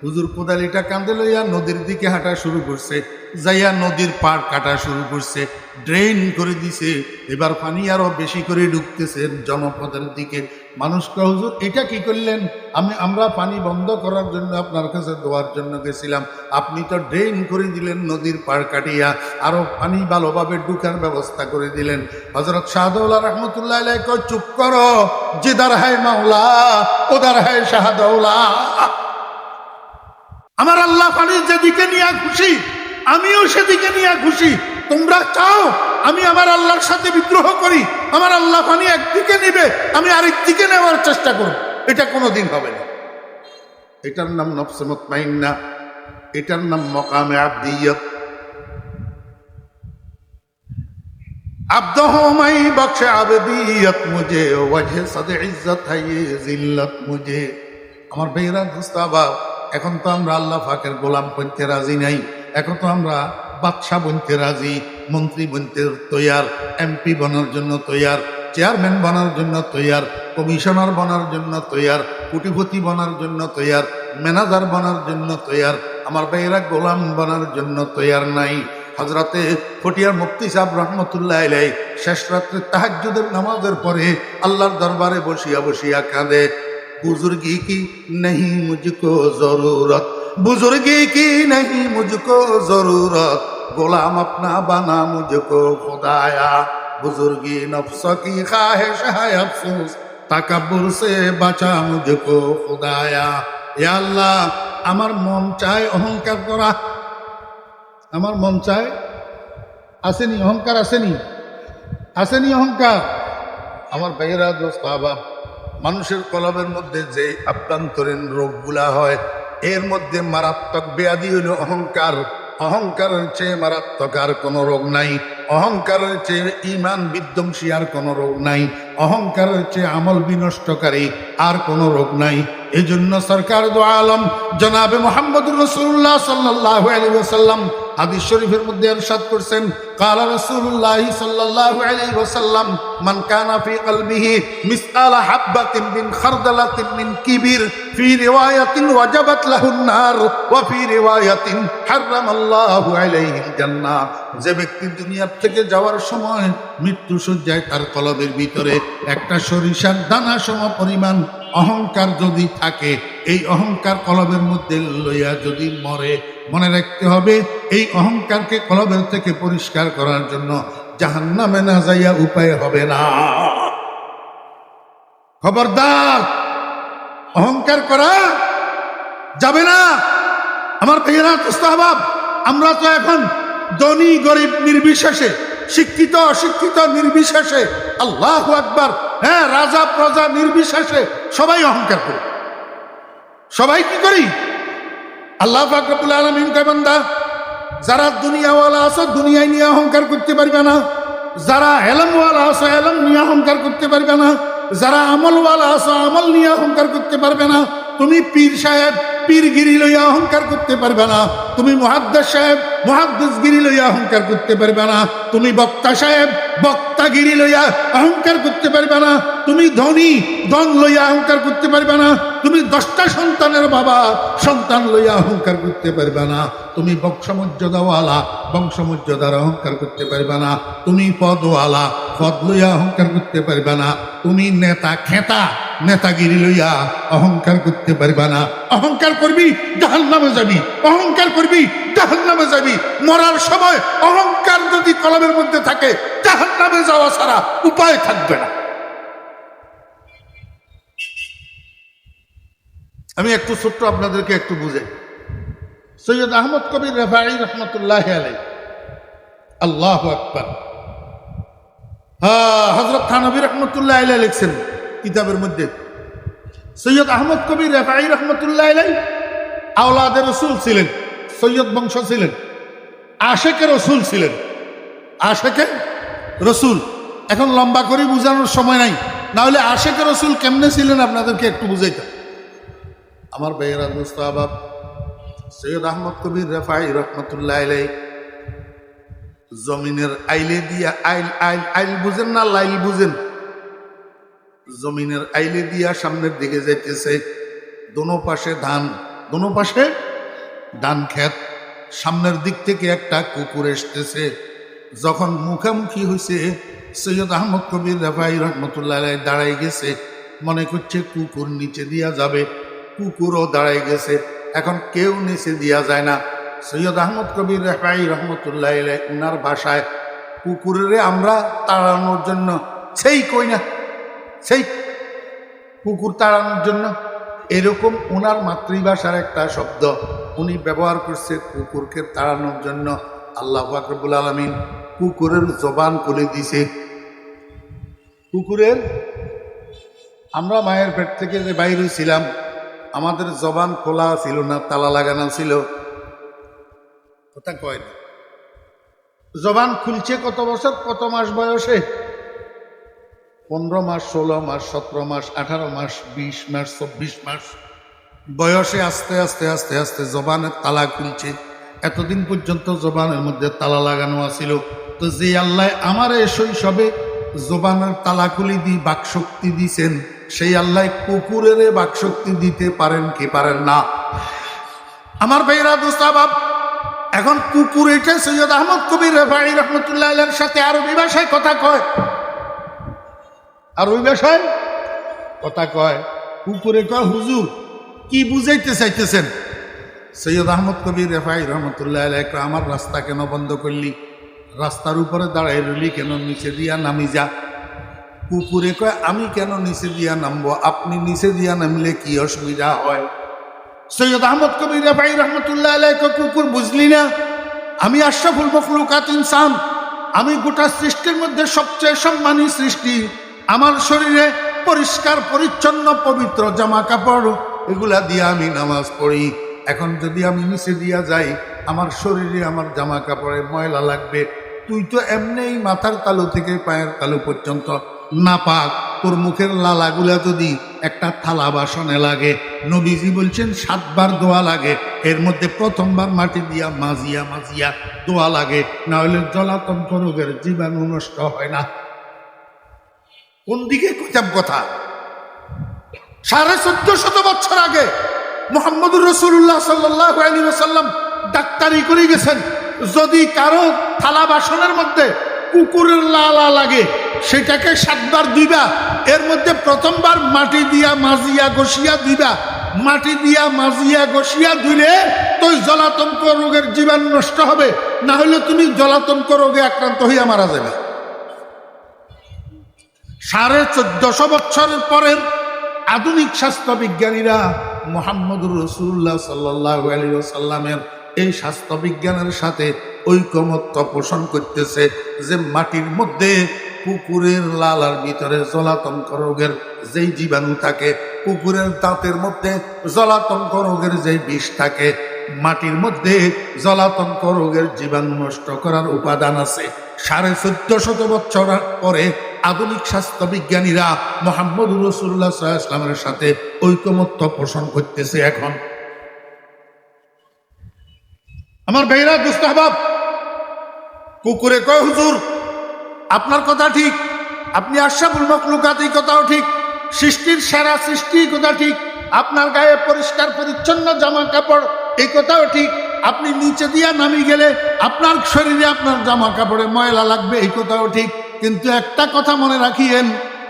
হুজুর কোদালিটা কাঁধে লইয়া নদীর দিকে হাঁটা শুরু করছে, যাইয়া নদীর পাড় কাটা শুরু করছে, ড্রেন করে দিছে। এবার পানি আরো বেশি করে ঢুকতেছে জনপদের দিকে। মানুষকে, হুজুর এটা কি করলেন? আমরা পানি বন্ধ করার জন্য আপনার কাছে দোয়ার জন্য গেছিলাম, আপনি তো ড্রেন করে দিলেন, নদীর পাড় কাটিয়া আরো পানি ভালোভাবে ঢুকার ব্যবস্থা করে দিলেন। হযরত শাহদৌলা রহমতুল্লাহ আলাইহি কয়, চুপ করো, জিদার হায় মাওলা ওদার হায় শাহদৌলা। আমার আল্লাহ পানির যেদিকে নিয়ে খুশি আমিও সেদিকে নিয়ে খুশি। তোমরা চাও আমি আমার আল্লাহর সাথে বিদ্রোহ করি? আমার আল্লাহ পানি একদিকে নিবে, আমি আরেক দিকে নেওয়ার চেষ্টা করব, এটা কোনোদিন হবে না। এটার নাম নফসে মুতমাইন্না, এটার নাম মকামে আবদিয়ত। আব্দহু মাই বখশে আবদিয়ত মুঝে, ওয়াজহে সদ ইজ্জত है ये जिल्लत मुझे। আমার ভাইরা দোস্তাবা, এখন তো আমরা আল্লাহ পাকের গোলাম বনতে রাজি নাই, এখন তো আমরা বাদশা বনতে রাজি, মন্ত্রী বনতে তৈয়ার, এমপি বনার জন্য তৈয়ার, চেয়ারম্যান বনার জন্য তৈয়ার, কমিশনার বনার জন্য তৈয়ার, কোটিপতি বনার জন্য তৈয়ার, ম্যানেজার বনার জন্য তৈয়ার। আমার ভাইয়েরা গোলাম বনার জন্য তৈয়ার নাই। হযরতে ফটিয়ার মুফতি সাহেব রহমতুল্লাহ আলাইহি শেষ রাত্রে তাহাজ্জুদের নামাজের পরে আল্লাহর দরবারে বসিয়া বসিয়া কাঁদে, बुजुर्गी की नहीं मुझको जरूरत, बुजुर्गी की नहीं मुझको जरूरत, गुलाम अपना बना मुझको खुदाया, बुजुर्गी नफ्स की ख्वाहिश है अफसोस, तकब्बुर से बचा मुझको खुदाया। या अल्लाह, আমার মন চায় অহংকার করা, আমার মন চায়, আসেনি অহংকার, আসেনি আসেনি অহংকার। আমার ভাইয়েরা দোস্ত আহবাব, মানুষের কলবের মধ্যে যে আভ্যন্তরীণ রোগগুলা হয়, এর মধ্যে মারাত্মক ব্যাধি হইল অহংকার। অহংকারের চেয়ে মারাত্মক আর কোনো রোগ নাই, অহংকারের চেয়ে ঈমান বিধ্বংসী আর কোনো রোগ নাই, অহংকারের চেয়ে আমল বিনষ্টকারী আর কোনো রোগ নাই। এই জন্য সরকার দু আলম জনাবে মুহাম্মদুর রাসূলুল্লাহ সাল্লাল্লাহু আলাইহি ওয়াসাল্লাম হাদিস শরীফের মধ্যে ইরশাদ করছেন, قال رسول الله صلى الله عليه وسلم من كان في قلبه مثقال حبة من خردلة من كبر في رواية وجبت له النار وفي رواية حرم الله عليه الجنة। যে ব্যক্তি দুনিয়া থেকে যাওয়ার সময় মৃত্যু সজ্জায় তার কলবের ভিতরে একটা সরিষার দানা সম পরিমাণ অহংকার যদি থাকে, এই অহংকার কলবের মধ্যে লইয়া যদি মরে, মনে রাখতে হবে এই অহংকারকে কলবের থেকে পরিষ্কার করার জন্য জাহান্নামে না যাইয়া উপায় হবে না। খবরদার, অহংকার করা যাবে না। আমার ভাইয়েরা দোস্তাহবাব, আমরা তো এখন ধনী গরিব নির্বিশেষে, শিক্ষিত অশিক্ষিত নির্বিশেষে, আল্লাহু আকবার, হ্যাঁ, রাজা প্রজা নির্বিশেষে সবাই অহংকার করি। সবাই কি করি? আল্লাহ পাক রব্বুল আলামিন কয়, বান্দা, যারা দুনিয়াওয়ালা আছো দুনিয়ায় নিয়ে অহংকার করতে পারবে না, যারা এলমওয়ালা আছো এলম নিয়ে অহংকার করতে পারবে না, যারা আমলওয়ালা আছো আমল নিয়ে অহংকার করতে পারবে না। তুমি পীর সাহেব পীরগিরি লইয়া অহংকার করতে পারবে না, তুমি মুহাদ্দিস সাহেব মুহাদ্দিসগিরি লইয়া অহংকার করতে পারবে না, তুমি বক্তা সাহেব বক্তাগিরি লইয়া অহংকার করতে পারবে না, তুমি ধনী ধন লইয়া অহংকার করতে পারবে না, তুমি 10টা সন্তানের বাবা সন্তান লইয়া অহংকার করতে পারবে না, তুমি বংশমর্যাদাওয়ালা বংশমর্যাদার অহংকার করতে পারবে না, তুমি পদওয়ালা পদ লইয়া অহংকার করতে পারবে না, তুমি নেতা খেতা নেতাগিরি লইয়া অহংকার করতে পারবে না। অহংকার করবি জাহান্নামে যাবি, অহংকার করবি জাহান্নামে যাবি। মরার সময় অহংকার যদি কলবের মধ্যে থাকে, জাহান্নামে যাওয়া ছাড়া উপায় থাকবে না। আমি একটু ছোট্ট আপনাদেরকে একটু বুঝাই। সৈয়দ আহমদ কবির রেফাঈ রহমতুল্লাহ আলাইহি, আল্লাহু আকবার, হযরত থানভী রহমতুল্লাহ আলাইহি লিখছেন কিতাবের মধ্যে, সৈয়দ আহমদ কবির রেফাঈ রহমতুল্লাহ আলাইহি আওলাদে রাসূল ছিলেন, সৈয়দ বংশ ছিলেন, আশেকে রাসূল ছিলেন, আশেকে রাসূল। এখন লম্বা করে বোঝানোর সময় নাই, না হলে আশেকে রাসূল কেমনে ছিলেন আপনাদেরকে একটু বুঝাইতাম। আমার ভাইয়েরা দোস্ত আহবাব, সৈয়দ আহমদ কবির রেফাঈ রহমতুল্লাহ আলাইহি জমিনের আইলে দিয়া, আইল আইল আইল বুঝেন না লাইল বুঝেন? জমিনের আইলে দিয়া সামনের দিকে যাইতেছে, দোনো পাশে ধান, দোনো পাশে ধান ক্ষেত, সামনের দিক থেকে একটা কুকুর আসতেছে। যখন মুখামুখি হয়েছে, সৈয়দ আহমদ কবির রেফাই রহমতুল্লাহ আলাইহি দাঁড়াই গেছে, মনে করছে কুকুর নিচে দিয়া যাবে, কুকুরও দাঁড়াই গেছে। এখন কেউ নিচে দিয়া যায় না। সৈয়দ আহমদ কবির রেফাই রহমতুল্লাহ আলাইহি উনার ভাষায় কুকুরের আমরা তাড়ানোর জন্য সেই কই না, সেই কুকুর তাড়ানোর জন্য এরকম ওনার মাতৃভাষার একটা শব্দ উনি ব্যবহার করছে কুকুরকে তাড়ানোর জন্য। আল্লাহ পাক রব্বুল আলামিন কুকুরের জবান খুলে দিছে। কুকুরের, আমরা মায়ের পেট থেকে যে বাইরে ছিলাম, আমাদের জবান খোলা ছিল না, তালা লাগানো ছিল। কথা কয় না, জবান খুলছে কত বছর, কত মাস বয়সে? 15 মাস, 16 মাস, 17 মাস, 18 মাস, 20 মাস, 24 মাস বয়সে আস্তে আস্তে আস্তে আস্তে জবানের তালা খুলছে। এতদিন পর্যন্ত জবানের মধ্যে তালা লাগানো আছিল। তো যে আল্লাহ আমার এই শৈশবে জবানের তালা খুলি দিয়ে বাকশক্তি দিছেন, সেই আল্লাহ কুকুরের বাকশক্তি দিতে পারেন কি পারেন না? আমার ভাইরা দোস্তাবাব, এখন কুকুর এটা সৈয়দ আহমদ কবির রেফাই রহমতুল্লাহ আলাইহির সাথে আরবি ভাষায় কথা কয়, আর ওই ভাষায় কথা কয়। কুকুরে কয়, হুজুর কি বুঝাইতে চাইতেছেন? সৈয়দ আহমদ কবির রেফাই রহমতুল্লাহ আলাইহি কয়, আমার রাস্তা কেন বন্ধ করলি? রাস্তার উপরে দাঁড়াই রইলি কেন? নিচে দিয়া নামি যা। কুকুরে কয়, আমি কেন নিচে দিয়া নামবো? আপনি নিচে দিয়া নামলে কি অসুবিধা হয়? সৈয়দ আহমদ কবির রেফাই রহমতুল্লাহ আলাইহি কয়, কুকুর বুঝলি না? আমি আশরাফুল মখলুকাত ইনসান, আমি গোটা সৃষ্টির মধ্যে সবচেয়ে সম্মানী সৃষ্টি। আমার শরীরে পরিষ্কার পরিচ্ছন্ন পবিত্র জামা কাপড়, এগুলা দিয়ে আমি নামাজ পড়ি। এখন যদি আমি নিচে দিয়া যাই, আমার শরীরে আমার জামা কাপড়ে ময়লা লাগবে। তুই তো এমনিই মাথার তালু থেকে পায়ের তালু পর্যন্ত নাপাক, তোর মুখের লালাগুলা যদি একটা থালা বাসনে লাগে, নবীজি বলছেন 7 বার দোয়া লাগে, এর মধ্যে প্রথমবার মাটি দিয়া মাজিয়া মাজিয়া দোয়া লাগে, না হলে জলাতঙ্ক রোগের জীবাণু নষ্ট হয় না। কোন দিকে কইতাম কথা? 1450 বছর আগে মুহাম্মদুর রাসূলুল্লাহ সাল্লাল্লাহু আলাইহি ওয়াসাল্লাম ডাক্তারি করে গেছেন, যদি কারো থালা বাসনের মধ্যে কুকুরের লালা লাগে, সেটাকে 7 বার দিবা, এর মধ্যে প্রথমবার মাটি দিয়া মাজিয়া ঘষিয়া দিবা। মাটি দিয়া মাজিয়া ঘষিয়া দিলে তো জলাতঙ্ক রোগের জীবাণু নষ্ট হবে, না হলে তুমি জলাতঙ্ক রোগে আক্রান্ত হইয়া মারা যাবে। 1450 বছরের পরের আধুনিক স্বাস্থ্য বিজ্ঞানীরা মুহাম্মদুর রাসূলুল্লাহ সাল্লাল্লাহু আলাইহি ওয়াসাল্লামের এই স্বাস্থ্য বিজ্ঞানের সাথে ঐকমত্য পোষণ করতেছে যে মাটির মধ্যে কুকুরের লালার ভিতরে জলাতঙ্ক রোগের যেই জীবাণু থাকে, কুকুরের দাঁতের মধ্যে জলাতঙ্ক রোগের যেই বিষ থাকে, মাটির মধ্যে জলাতঙ্ক রোগের জীবাণু নষ্ট করার উপাদান আছে। 1450 বছর পরে আধুনিক স্বাস্থ্য বিজ্ঞানীরা মুহাম্মদুর রাসূলুল্লাহ সাল্লাল্লাহু আলাইহি ওয়াসাল্লামের সাথে ঐকমত্য পোষণ করতেছে। এখন আমার ভাইরা দুস্তাহবাব, কুকুরে কয়, হুজুর আপনার কথা ঠিক, আপনি আশরাফুল মখলুকাত, এই কথাও ঠিক, সৃষ্টির সেরা সৃষ্টি, কথা ঠিক, আপনার গায়ে পরিষ্কার পরিচ্ছন্ন জামা কাপড়, এই কথাও ঠিক, আপনি নিচে দিয়া নামি গেলে আপনার শরীরে আপনার জামা কাপড়ে ময়লা লাগবে, এই কথাও ঠিক। কিন্তু একটা কথা মনে রাখিয়েন,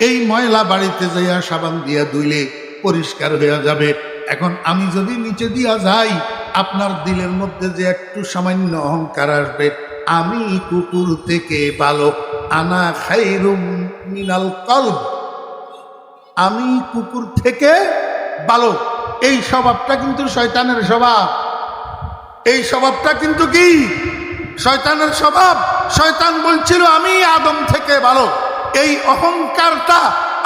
এই ময়লা বাড়িতে যাইয়া সাবান দিয়া ধুইলে পরিষ্কার হয়ে যাবে। এখন আমি যদি নিচে দিয়া যাই, আপনার দিলের মধ্যে যে একটু সামান্য অহংকার আসবে, আমি কুকুর থেকে ভালো, আনা খায়রুম মিনাল কলব, আমি কুকুর থেকে ভালো। এই স্বভাবটা কিন্তু শয়তানের স্বভাব, এই স্বভাবটা কিন্তু কি শয়তানের স্বভাব। শয়তান বলছিল আমি আদম থেকে ভালো। এই অহংকারটা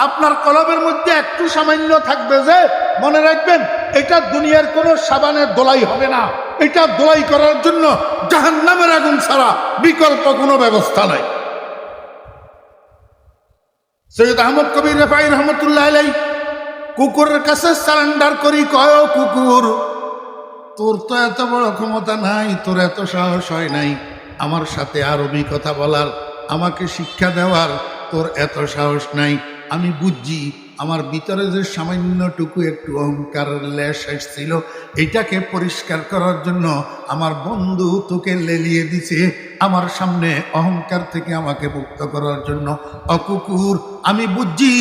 আপনার কলবের মধ্যে একটু সামান্য থাকবে, যে মনে রাখবেন এটা দুনিয়ার কোনো সাবানের দোলাই হবে না, এটা দোলাই করার জন্য জাহান্নামের আগুন ছাড়া বিকল্প কোনো ব্যবস্থা নাই। সৈয়দ আহমদ কবির রেফাই রহমতুল্লাহ আলাইহি কুকুরের কাছে সারেন্ডার করি, কয় কুকুর, তোর তো এত বড় ক্ষমতা নাই, তোর এত সাহস হয় নাই আমার সাথে আরবি কথা বলার, আমাকে শিক্ষা দেওয়ার তোর এত সাহস নাই। আমি বুঝছি আমার ভিতরে যে সামান্যটুকু একটু অহংকারের লেশ এসেছিল, এইটাকে পরিষ্কার করার জন্য আমার বন্ধু তোকে লেলিয়ে দিছে আমার সামনে, অহংকার থেকে আমাকে মুক্ত করার জন্য। অকুকুর, আমি বুঝছি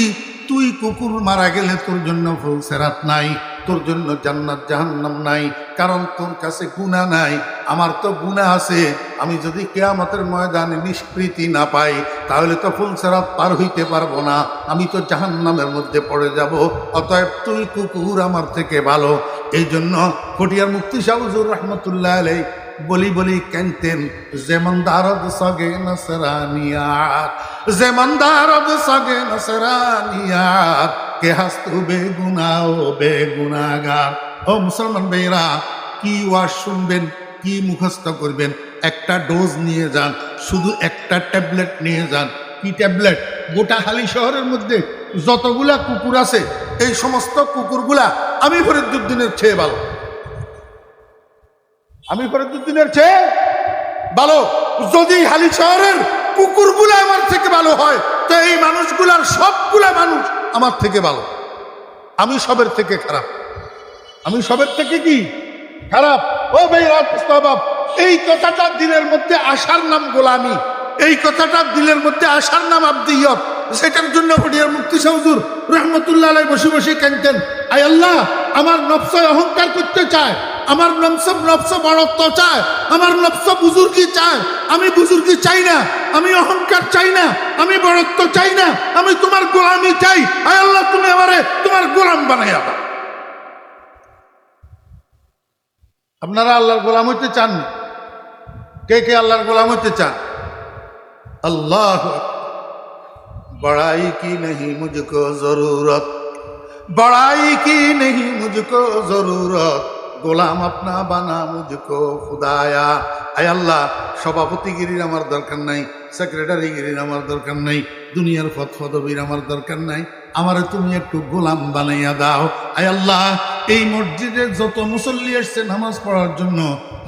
তুই কুকুর মারা গেলে তোর জন্য ফুলসেরাত নাই, তোর জন্য জান্নাত জাহান্নাম নাই, কারণ তোর কাছে গুনাহ নাই। আমার তো গুনাহ আছে। আমি যদি কিয়ামতের ময়দানে নিষ্কৃতি না পাই, তাহলে তো ফুলসেরাত পার হইতে পারবো না, আমি তো জাহান্নামের মধ্যে পড়ে যাব। অতএব তুই কুকুর আমার থেকে ভালো। এই জন্য ফটিয়ার মুফতি শাহ হুজুর রহমতুল্লাহ আলাইহি বলি বলি কানতেন, যেমন দারদ সগে নসরানিয়াত, যেমন দারদ সগে নসরানিয়াত, কে হাস্তু বেগুনা ও বেগুনাগার। ও মুসলমান ভাইরা, কি ওয়াজ শুনবেন, কি মুখস্থ করবেন? একটা ডোজ নিয়ে যান, শুধু একটা ট্যাবলেট নিয়ে যান। কি ট্যাবলেট? গোটা হালি শহরের মধ্যে যতগুলা কুকুর আছে, এই সমস্ত কুকুরগুলা আমি ফরিদুদ্দিনের চেয়ে ভালো, আমি ফরিদুদ্দিনের চেয়ে ভালো। যদি হালি শহরের কুকুরগুলা আমার থেকে ভালো হয়, তো এই মানুষগুলার সবগুলা মানুষ আমার থেকে ভালো। আমি সবের থেকে খারাপ, আমি সবের থেকে কি খারাপ। ও ভাই রাজবাব, এই কথাটা দিলের মধ্যে আসার নাম গোলামি, এই কথাটা দিলের মধ্যে আসার নাম আব্দিয়ত। সেটার জন্য ফটিয়ার মুফতি শাহ হুজুর রহমতুল্লাহ আলাইহি বসে বসে কাঁদতেন, আয় আল্লাহ, আমার নফস অহংকার করতে চায়, আমার নফস বড়ত্ব চায়, আমার নফস বুজুর্গি চায়। আমি বুজুর্গি চাই না, আমি অহংকার চাই না, আমি বড়ত্ব চাই না, আমি তোমার গোলামি চাই। আয় আল্লাহ, তুমি আমারে তোমার গোলাম বানাইয়া দাও। আপনারা আল্লাহর গোলাম হইতে চান? কে কে আল্লাহর গোলাম হইতে চান? अल्लाह बड़ाई की नहीं मुझको जरूरत, बड़ाई की नहीं मुझको जरूरत, গোলাম আপনা বানা মুঝকো খুদায়া। আয় আল্লাহ, সভাপতিগিরির আমার দরকার নাই, সেক্রেটারিগিরির আমার দরকার নাই, দুনিয়ার পদবীর আমার দরকার নাই, আমারে তুমি একটু গোলাম বানাইয়া দাও। আয় আল্লাহ, এই মসজিদে যত মুসল্লি আসছে নামাজ পড়ার জন্য,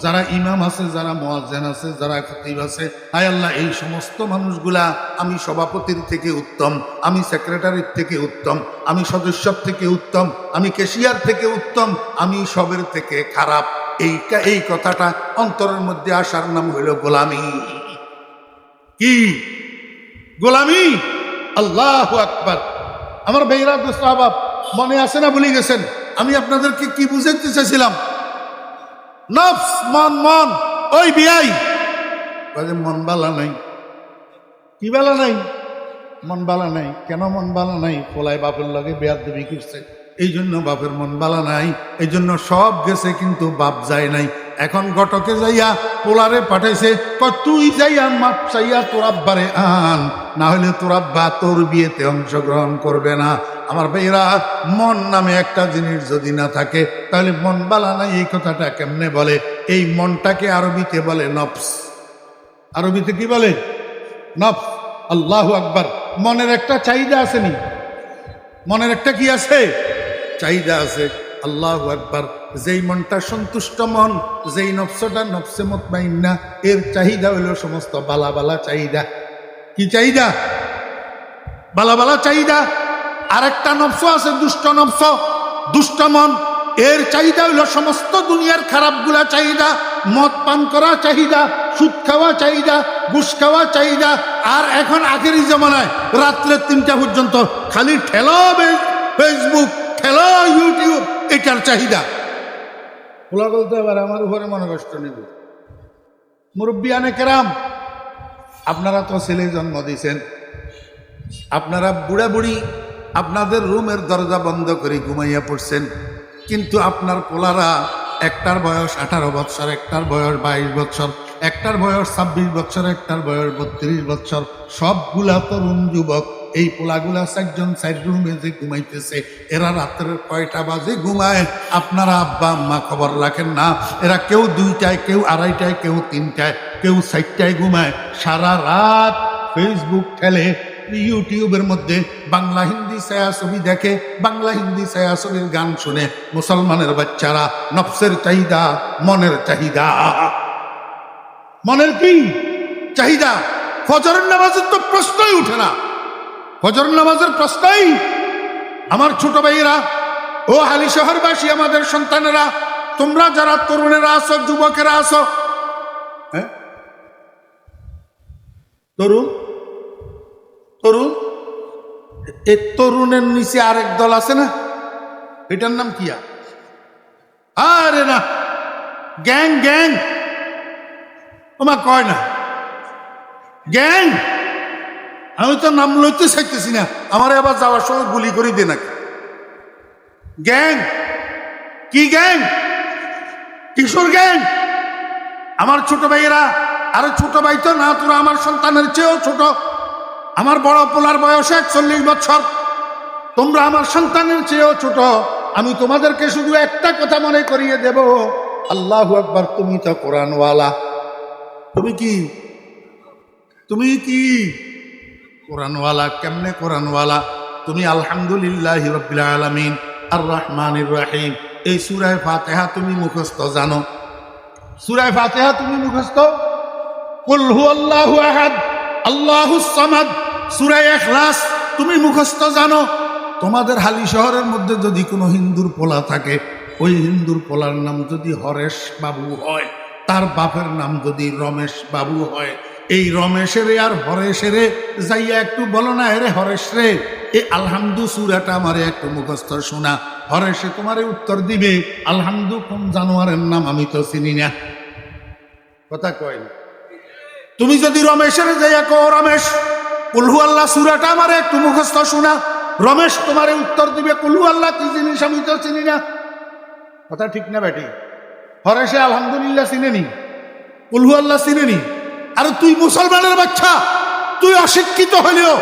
যারা ইমাম আছে, যারা মুয়াজ্জিন আছে, যারা খতিব আছে, আয় আল্লাহ, এই সমস্ত মানুষগুলা আমি সভাপতির থেকে উত্তম, আমি সেক্রেটারির থেকে উত্তম, আমি সদস্যর থেকে উত্তম, আমি ক্যাশিয়ার থেকে উত্তম, আমি সবের থেকে খারাপ। এই কথাটা অন্তরের মধ্যে আসার নাম হইল গোলামি। কি গোলামি? আল্লাহু আকবার। আমার ভাইরা দোস্ত আহবাব, মনে আছে না ভুলে গেছেন? আমি আপনাদেরকে কি বুঝাইতে চাইছিলাম? নফস, মন, মন। ওই বিয়াই মন বালা নাই। কি বালা নাই? মন বালা নাই। কেন মন বালা নাই? পোলায় বাপের লগে বেয়াদবি করছে, এই জন্য বাপের মন বালা নাই। এই জন্য সব গেছে, কিন্তু বাপ যায় নাই। এখন ঘটকে যাইয়া পোলারে পাঠাইছে, তুই যাইয়া মাপ চাইয়া তোর আব্বারে আন, না হলে তোর আব্বা তোর বিয়েতে অংশগ্রহণ করবে না। আমার ভাইরা, মন নামে একটা জিনিস যদি না থাকে, তাহলে মন বালা নাই এই কথাটা কেমনে বলে? এই মনটাকে আরবিতে বলে নফস। আরবিতে কি বলে? নফস। আল্লাহু আকবার। মনের একটা চাহিদা আসেনি? মনের একটা কি আছে? চাহিদা আছে। আল্লাহু আকবার। যেই মনটা সন্তুষ্ট মন, যেই নফসটা নফসে মুতমাইন্না, এর চাহিদা হলো সমস্ত বালা বালা চাহিদা। কি চাহিদা? বালা বালা চাহিদা। আরেকটা নফস আছে দুষ্ট নফস, দুষ্ট মন, এর চাহিদা হইল সমস্ত দুনিয়ার খারাপগুলা চাহিদা। মদ পান করা চাহিদা, সুদ খাওয়া চাহিদা, ঘুষ খাওয়া চাহিদা। আর এখন আখেরি জমানায় রাত্রে 3টা পর্যন্ত খালি ঠেলো ফেসবুক, ঠেলো ইউটিউব, এটার চাহিদা। খোলা বলতে এবার আমার উপরে মনে কষ্ট নেব। মুরব্বিয়ানে কেরাম, আপনারা তো ছেলে জন্ম দিয়েছেন, আপনারা বুড়া বুড়ি আপনাদের রুমের দরজা বন্ধ করে ঘুমাইয়া পড়ছেন, কিন্তু আপনার পোলারা একটার বয়স 18 বৎসর, একটার বয়স 22 বৎসর, একটার বয়স 26 বৎসর, একটার বয়স 32 বৎসর, সবগুলা তরুণ যুবক। এই পোলাগুলা 4 রুমে যে ঘুমাইতেছে, এরা রাত্রের কয়টা বাজে ঘুমায় আপনারা আব্বা আম্মা খবর রাখেন না। এরা কেউ 2টায়, কেউ 2:30টায়, কেউ 3টায়, কেউ 4টায় ঘুমায়। সারা রাত ফেসবুক ঠেলে, ইউটিউবের মধ্যে বাংলা হিন্দি ছায়াছবি দেখে, বাংলা হিন্দি ছায়াছবির গান শুনে। মুসলমানের বাচ্চারা নফসের চাহিদা, মনের চাহিদা। মনের কি চাহিদা? ফজরের নামাজের তো প্রশ্নই উঠে না, ফজরের নামাজের প্রশ্নই আমার ছোট ভাইয়েরা, ও হালি শহরবাসী, আমাদের সন্তানেরা, তোমরা যারা তরুণেরা আছো, যুবকেরা আছো, হ্যাঁ তরুণ তরুণ, এই তরুণের নিচে আরেক দল আছে না, এটার নাম কি? আরে না, গ্যাং গ্যাং, তোমার কয় না গ্যাং? আমি তো নাম লইতে চাইতেছি না, আমার আবার যাওয়ার সময় গুলি করে দে নাকি। গ্যাং কি গ্যাং? কিশোর গ্যাং। আমার ছোট ভাইয়েরা, আরে ছোট ভাই তো না, তোরা আমার সন্তানের চেয়েও ছোট। আমার বড় পোলার বয়স 41 বছর, তোমরা আমার সন্তানের চেয়েও ছোট। আমি তোমাদেরকে শুধু একটা কথা মনে করিয়ে দেব, আল্লাহু আকবার, তুমি তো কোরআনওয়ালা। তুমি কি? তুমি কি কোরআনওয়ালা? কেমনে কোরআনওয়ালা? তুমি আলহামদুলিল্লাহি রাব্বিল আলামিন আর রহমানির রহিম এই সূরা ফাতিহা তুমি মুখস্থ জানো? সূরা ফাতিহা তুমি মুখস্থ? কুল হুয়াল্লাহু আহাদ আল্লাহুস সামাদ, সূরা ইখলাস তুমি মুখস্থ জানো? তোমাদের হালি শহরের মধ্যে যদি কোনো হিন্দুর পোলা থাকে, ওই হিন্দুর পোলার নাম যদি হরেশ বাবু হয়, তার বাপের নাম যদি রমেশ বাবু হয়, এই রমেশের আর হরেশের যাইয়া একটু বলো না, এরে হরেশ রে, এই আলহামদু সূরাটা আমারে একটু মুখস্থ শোনা। হরেশে তোমারে উত্তর দিবে, আলহামদু কোন জানোয়ারের নাম আমি তো চিনি না। কথা কয় না? তুমি যদি রমেশের যাইয়া কো, রমেশ কুল হু আল্লাহ সূরাটা আমারে একটু মুখস্থ শোনা, রমেশ তোমারে উত্তর দিবে, কুল হু আল্লাহ কি জিনিস আমি তো চিনি না। কথা ঠিক না বেটি? হরেশে আলহামদুলিল্লাহ চিনেনি, কুল হু আল্লাহ চিনেনি। আর তুই মুসলমানের বাচ্চা, তুই অশিক্ষিত হইলেও,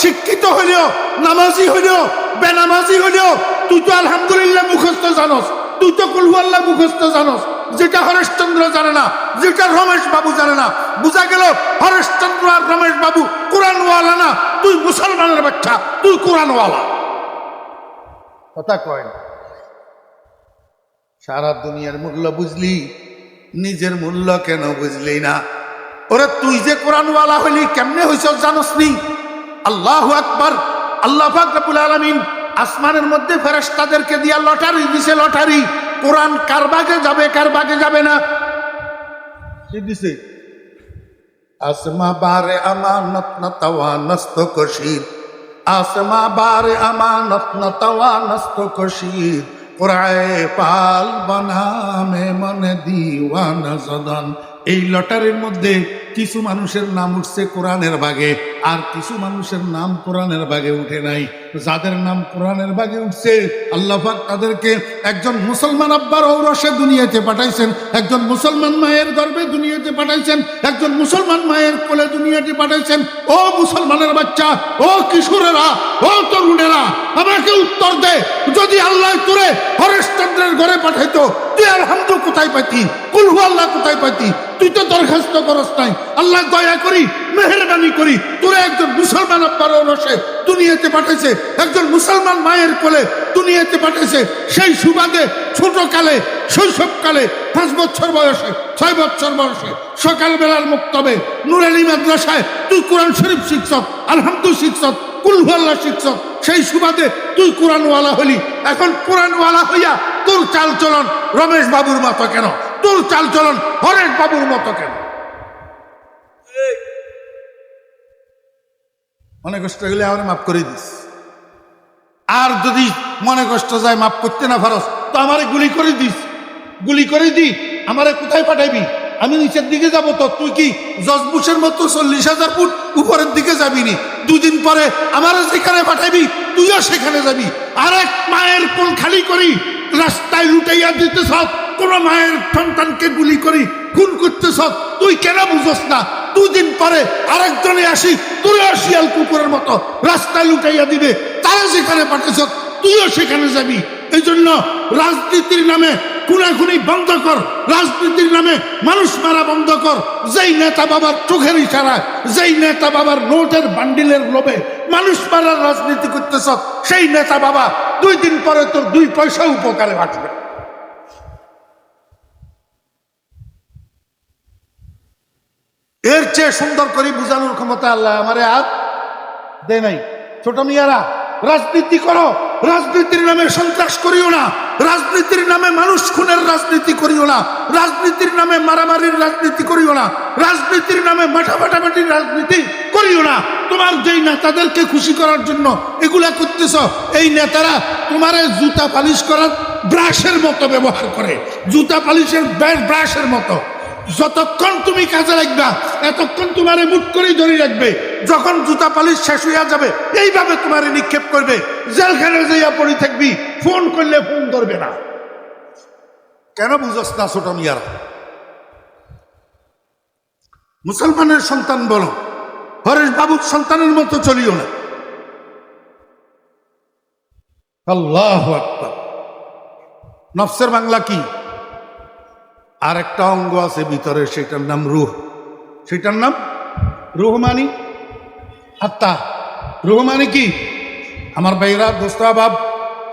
শিক্ষিত হইলেও, নামাজি হইলেও, বেনামাজি হইলেও, তুই তো আলহামদুলিল্লাহ মুখস্থ জানোস, তুই তো কুল হু আল্লাহ মুখস্থ জানোস, যেটা হরেশচন্দ্র জানে না, যেটা রমেশ বাবু জানে না। বুঝা গেল হরেশচন্দ্র আর রমেশ বাবু কোরআনওয়ালা না, তুই মুসলমানের বাচ্চা, তুই কোরআনওয়ালা। কথা কয় না? সারা দুনিয়ার মূল্য বুঝলি, নিজের মূল্য কেন বুঝলি না? ওরে তুই যে কোরআনওয়ালা হইলি কেমনে হইছ জানোস নি? আল্লাহু আকবার। আল্লাহ পাক রব্বুল আলামিন আসমানের মধ্যে ফেরেশতাদেরকে দিয়া লটারি দিছে, লটারি। কোরআন কার ভাগে যাবে, কার ভাগে যাবে না, কি দিছে? আসমা বারে আমানত না তাওয়া নস্ত কশির, আসমা বারে আমানত না তাওয়া নস্ত কশির, কোরআয়ে পাল বানামে মনে দিওয়ানা জদান। এই লটারির মধ্যে কিছু মানুষের নাম উঠছে কোরআনের ভাগে, আর কিছু মানুষের নাম কোরআনের ভাগে উঠে নাই। যাদের নাম কোরআনের ভাগে উঠছে, আল্লাহ পাক তাদেরকে একজন মুসলমান আব্বার ঔরসে দুনিয়াতে পাঠাইছেন, একজন মুসলমান মায়ের গর্ভে দুনিয়াতে পাঠাইছেন, একজন মুসলমান মায়ের কোলে দুনিয়াতে পাঠাইছেন। ও মুসলমানের বাচ্চা, ও কিশোরেরা, ও তরুণেরা, আমাকে উত্তর দে, যদি আল্লাহ তোরে হরেশচন্দ্রের ঘরে পাঠাইতো, তুই আলহামদু কোথায় পাইতি? কুল হু আল্লাহ কোথায় পাইতি? তুই তো দরখাস্ত করস নাই। আল্লাহ দয়া করি, মেহেরবানি করি, তোরে একজন মুসলমান আব্বার ঔরসে দুনিয়াতে পাঠাইছে, একজন মুসলমান মায়ের কোলে দুনিয়াতে পাঠাইছে। সেই সুবাদে ছোটকালে, শৈশবকালে 5 বছর বয়সে, 6 বছর বয়সে সকালবেলার মুক্তবে নুরানি মাদ্রাসায় তুই কোরআন শরীফ শিক্ষক, আলহামদু শিক্ষক, কুল হু আল্লাহ শিক্ষক। সেই সুবাদে তুই কোরআনওয়ালা হলি। এখন কোরআনওয়ালা হইয়া তোর চাল চলন রমেশ বাবুর মতো কেন? তোর চাল চলন হরেশ বাবুর মতো কেন? মনে কষ্ট হলে আমার মাফ করে দিস, আর যদি মনে কষ্ট যায় মাফ করতে না পারস তো আমারে গুলি করে দিস, গুলি করে দি। আমারে কোথায় পাঠাইবি? আমি নিচের দিকে যাব তো, তুই কি জজবুসের মতো 40,000 ফুট উপরের দিকে যাবি নি? 2 দিন পরে আমারে যেখানে পাঠাইবি তুইও সেখানে যাবি। আরেক মায়ের কোল খালি করি রাস্তায় লুটাইয়া দিতেছ, কোন মায়ের সন্তানকে গুলি করি খুন করতেছ, তুই কেন বুঝস না? 2 দিন পরে আরেকজনে আসি তোরে শিয়াল কুকুরের মতো রাস্তায় লুটাইয়া দিবে, তারা যেখানে পাঠাইছ তুইও সেখানে যাবি। এই জন্য রাজনীতির নামে খুনাখুনি বন্ধ কর, রাজনীতির নামে মানুষ মারা বন্ধ কর। যেই নেতা বাবার চোখের ইশারায়, যেই নেতা বাবার নোটের বান্ডিলের লোভে মানুষ মারার রাজনীতি করতেছ, সেই নেতা বাবা 2 দিন পরে তোর 2 পয়সা উপকারে আসবে। এর চেয়ে সুন্দর করে বুঝানোর ক্ষমতা আল্লাহ আমারে আর দেয় নাই। ছোট মিয়ারা, রাজনীতি করো, রাজনীতির নামে সন্ত্রাস করিও না, রাজনীতির নামে মানুষ খুনের রাজনীতি করিও না, রাজনীতির নামে মারামারির রাজনীতি করিও না, রাজনীতির নামে মাঠামাটির রাজনীতি করিও না। তোমার যেই নেতাদেরকে খুশি করার জন্য এগুলা করতেছ, এই নেতারা তোমারে জুতা পালিশ করার ব্রাশের মতো ব্যবহার করে, জুতা পালিশের ব্রাশের মতো। যতক্ষণ তুমি কাজে লাগবা এতক্ষণ তোমারে মুঠ করেই ধরে রাখবে, যখন জুতা পালিশ শেষ হইয়া যাবে এইভাবে তোমারে নিক্ষেপ করবে, জেলখানে যাইয়া পড়ে থাকবি, ফোন করলে ফোন ধরবে না। কেন বুঝস না ছোট মিয়ারা? মুসলমানের সন্তান বলো, হরেশ বাবুর সন্তানের মতো চলিও না। আল্লাহু আকবার। নফসের বাংলা কি? আর একটা অঙ্গ আছে ভিতরে, সেটার নাম রূহ। সেটার নাম রূহ, মানে আত্মা। রূহ মানে কি? আমার ভাইরা, দোস্ত বাব,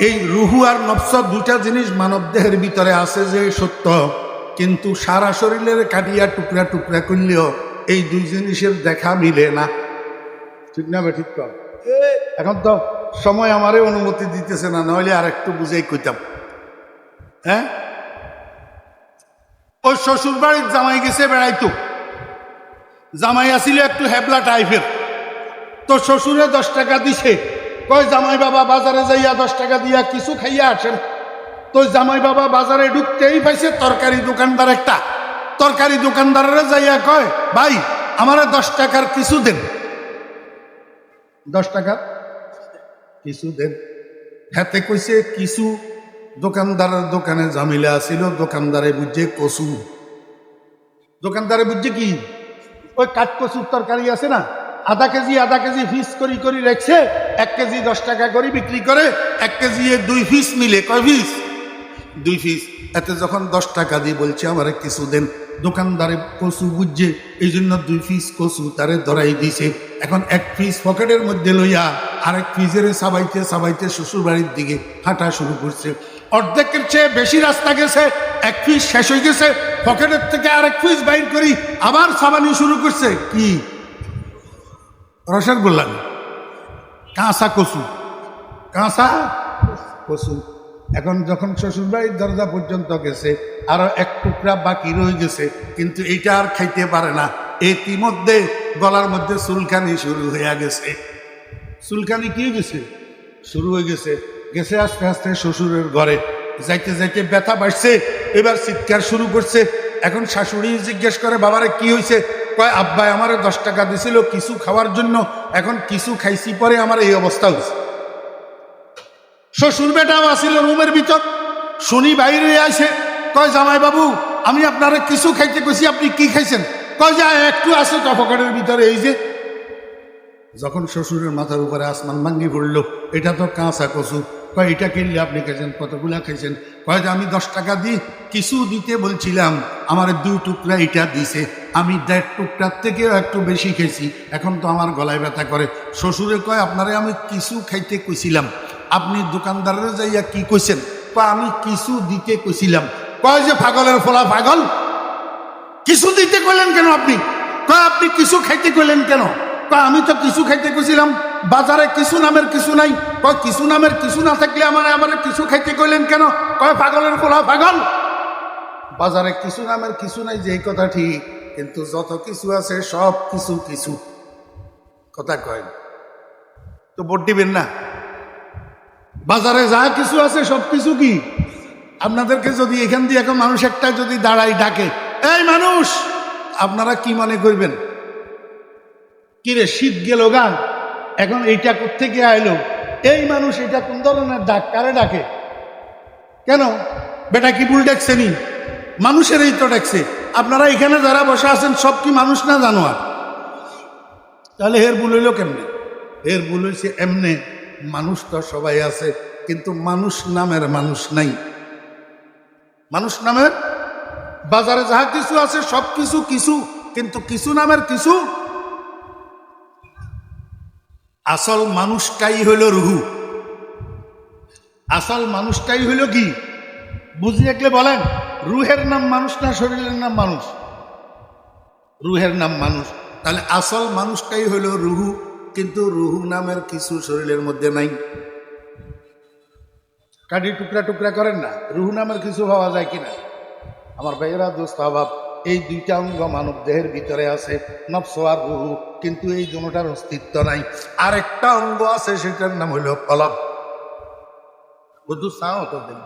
এই রুহু আর নফস দুটা জিনিস মানব দেহের ভিতরে আছে যে সত্য, কিন্তু সারা শরীরের কাটিয়া টুকরা টুকরা করলেও এই দুই জিনিসের দেখা মিলে না। ঠিক না? ঠিক কর। এখন তো সময় আমারে অনুমতি দিতেছে না, নইলে আর একটু বুঝাই কইতাম। হ্যাঁ, ওই শ্বশুর বাড়ির জামাই গেছে বেড়াইতো, জামাই আসিল একটু হেবলা টাইপের, তো শ্বশুরে 10 টাকা দিছে, কয় জামাই বাবা বাজারে যাইয়া 10 টাকা দিয়া কিছু খাইয়া আসেন। তো জামাই বাবা বাজারে ঢুকতেই পাইছে তরকারি দোকানদার একটা, তরকারি দোকানদারেরা যাইয়া কয়, ভাই আমারে 10 টাকার কিছু দেন, 10 টাকার কিছু দেন। হাতে কইছে কিছু। দোকানদারের দোকানে জামিলা আসিল, দোকানদারে বুঝছে কচু। দোকানদারে বুঝছে কি? ওই কাঠ কচুর তরকারি আছে না, আধা কেজি পিস করি রাখছে, 1 কেজি 10 টাকা করে বিক্রি করে, 1 কেজি 2 পিস মিলে, কয় পিস? 2 পিস। এতে যখন 10 টাকা দিয়ে বলছে আমারে কিছু দেন, দোকানদারে কচু বুঝছে, এই জন্য 2 পিস কচু তারে ধরাই দিছে। এখন 1 পিস পকেটের মধ্যে লইয়া আরেক পিসেরে সাবাইতে সাবাইতে শ্বশুর বাড়ির দিকে হাঁটা শুরু করছে। অর্ধেকের চেয়ে বেশি রাস্তা গেছে, 1 পিস শেষ হয়ে গেছে, পকেটের থেকে আরেক পিস বাইর করি আবার সাবানি শুরু করছে। কি? রসগোল্লা, কাঁচা কচু, কাঁচা কচু। এখন যখন শ্বশুর বাড়ির দরজা পর্যন্ত গেছে, আরো 1 টুকরা বাকি রয়ে গেছে, কিন্তু এইটা আর খাইতে পারে না। ইতিমধ্যে গলার মধ্যে চুলকানি শুরু হয়ে গেছে। চুলকানি কি গেছে? শুরু হয়ে গেছে। গেছে আস্তে আস্তে শ্বশুরের ঘরে, যাইতে যাইতে ব্যথা বাড়ছে, এবার চিৎকার শুরু করছে। এখন শাশুড়ি জিজ্ঞেস করে, বাবারে কি হয়েছে? কয়, আব্বাই আমারে 10 টাকা দিছিল কিছু খাওয়ার জন্য, এখন কিছু খাইছি পরে আমার এই অবস্থা হয়েছে। শ্বশুর বেটাও আসিল রুমের ভিতর, শুনি বাইরে আসে, কয় জামাই বাবু আমি আপনারে কিছু খাইতে কইছি, আপনি কি খাইছেন? কয় যা একটু আছে তো পকেটের ভিতরে। এই যে যখন শ্বশুরের মাথার উপরে আসমান ভাঙ্গি পড়লো, এটা তো কাঁচা কচু। কয় এটা কিনলে আপনি খাইছেন? কতগুলা খাইছেন? কয় যে আমি 10 টাকা দিই কিছু দিতে বলছিলাম, আমার 2 টুকরা এটা দিছে, আমি 1.5 টুকরার থেকেও একটু বেশি খেয়েছি, এখন তো আমার গলায় ব্যথা করে। শ্বশুরে কয়, আপনারে আমি কিছু খাইতে কইছিলাম, আপনি দোকানদারের যাইয়া কি কইছেন? কয় আমি কিছু দিতে কইছিলাম। কয় যে পাগলের ফলা পাগল, কিছু দিতে কইলেন কেন আপনি? কয় আপনি কিছু খাইতে কইলেন কেন? কয় আমি তো কিছু খাইতে কইছিলাম, বাজারে কিছু নামের কিছু নাই। কয় কিছু নামের কিছু না থাকলে আমার কিছু খাইতে কইলেন কেন? কয় পাগলের ফলা পাগল, বাজারে কিছু নামের কিছু নাই যে, এই কথা ঠিক, কিন্তু যত কিছু আছে সব কিছু কিছু কথা কয় তো ভোট দিবেন না। বাজারে যা কিছু আছে সব কিছু কি? আপনাদেরকে যদি এখান দিয়ে এখন মানুষ একটা যদি দাঁড়াই ডাকে, এই মানুষ, আপনারা কি মনে করবেন? কিরে শীত গেল গান, এখন এইটা কোত্থেকে আইলো? এই মানুষ, এটা কোন ধরনের ডাক? কারে ডাকে? কেন বেটা কি ভুল ডাকছেনি? মানুষের এই তো ডাকছে। আপনারা এখানে যারা বসে আছেন সব কি মানুষ না জানোয়ার? তাহলে এর ভুল হইল কেমনে? এর ভুল হয়েছে এমনে, মানুষ তো সবাই আছে, কিন্তু মানুষ নামের মানুষ নাই। মানুষ নামের বাজারে যাহা কিছু আছে সব কিছু কিছু, কিন্তু কিছু নামের কিছু। আসল মানুষটাই হইল রুহু, আসল মানুষটাই হইল কি? বুঝি দেখলে বলেন, রুহের নাম মানুষ না শরীরের নাম মানুষ? রুহের নাম মানুষ। তাহলে আসল মানুষটাই হইল রুহু, কিন্তু রুহু নামের কিছু শরীরের মধ্যে নাই। কাঠি টুকরা টুকরা করেন না, রুহু নামের কিছু পাওয়া যায় কিনা? আমার ভাইয়েরা, দোস্ত আবাব, এই দুইটা অঙ্গ মানব দেহের ভিতরে আছে, নফস আর রুহু, কিন্তু এই দুটার অস্তিত্ব নাই। আরেকটা অঙ্গ আছে, সেটার নাম হইল কলব। বুঝু চাও তো দিন।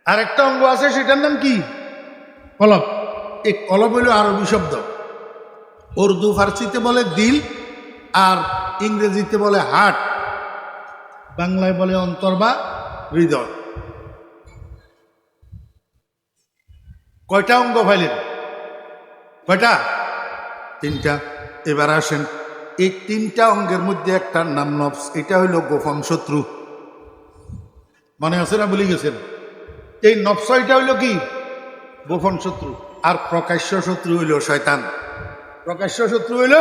আরেকটা অঙ্গ আছে, সেটার নাম কি? কলব। এই কলব হইল আরবি শব্দ। উর্দু ফার্সিতে বলে দিল, আর ইংরেজিতে বলে হার্ট, বাংলায় বলে অন্তর বা হৃদয়। কয়টা অঙ্গ পাইলেন? কয়টা? তিনটা। এবার আসেন, এই তিনটা অঙ্গের মধ্যে একটার নাম নফস। এটা হইল গোপন শত্রু। মনে আছে না? ভুলে গেছেন? এই নফস এটা হইল কি? গোপন শত্রু। আর প্রকাশ্য শত্রু হইল শয়তান। প্রকাশ্য শত্রু হইল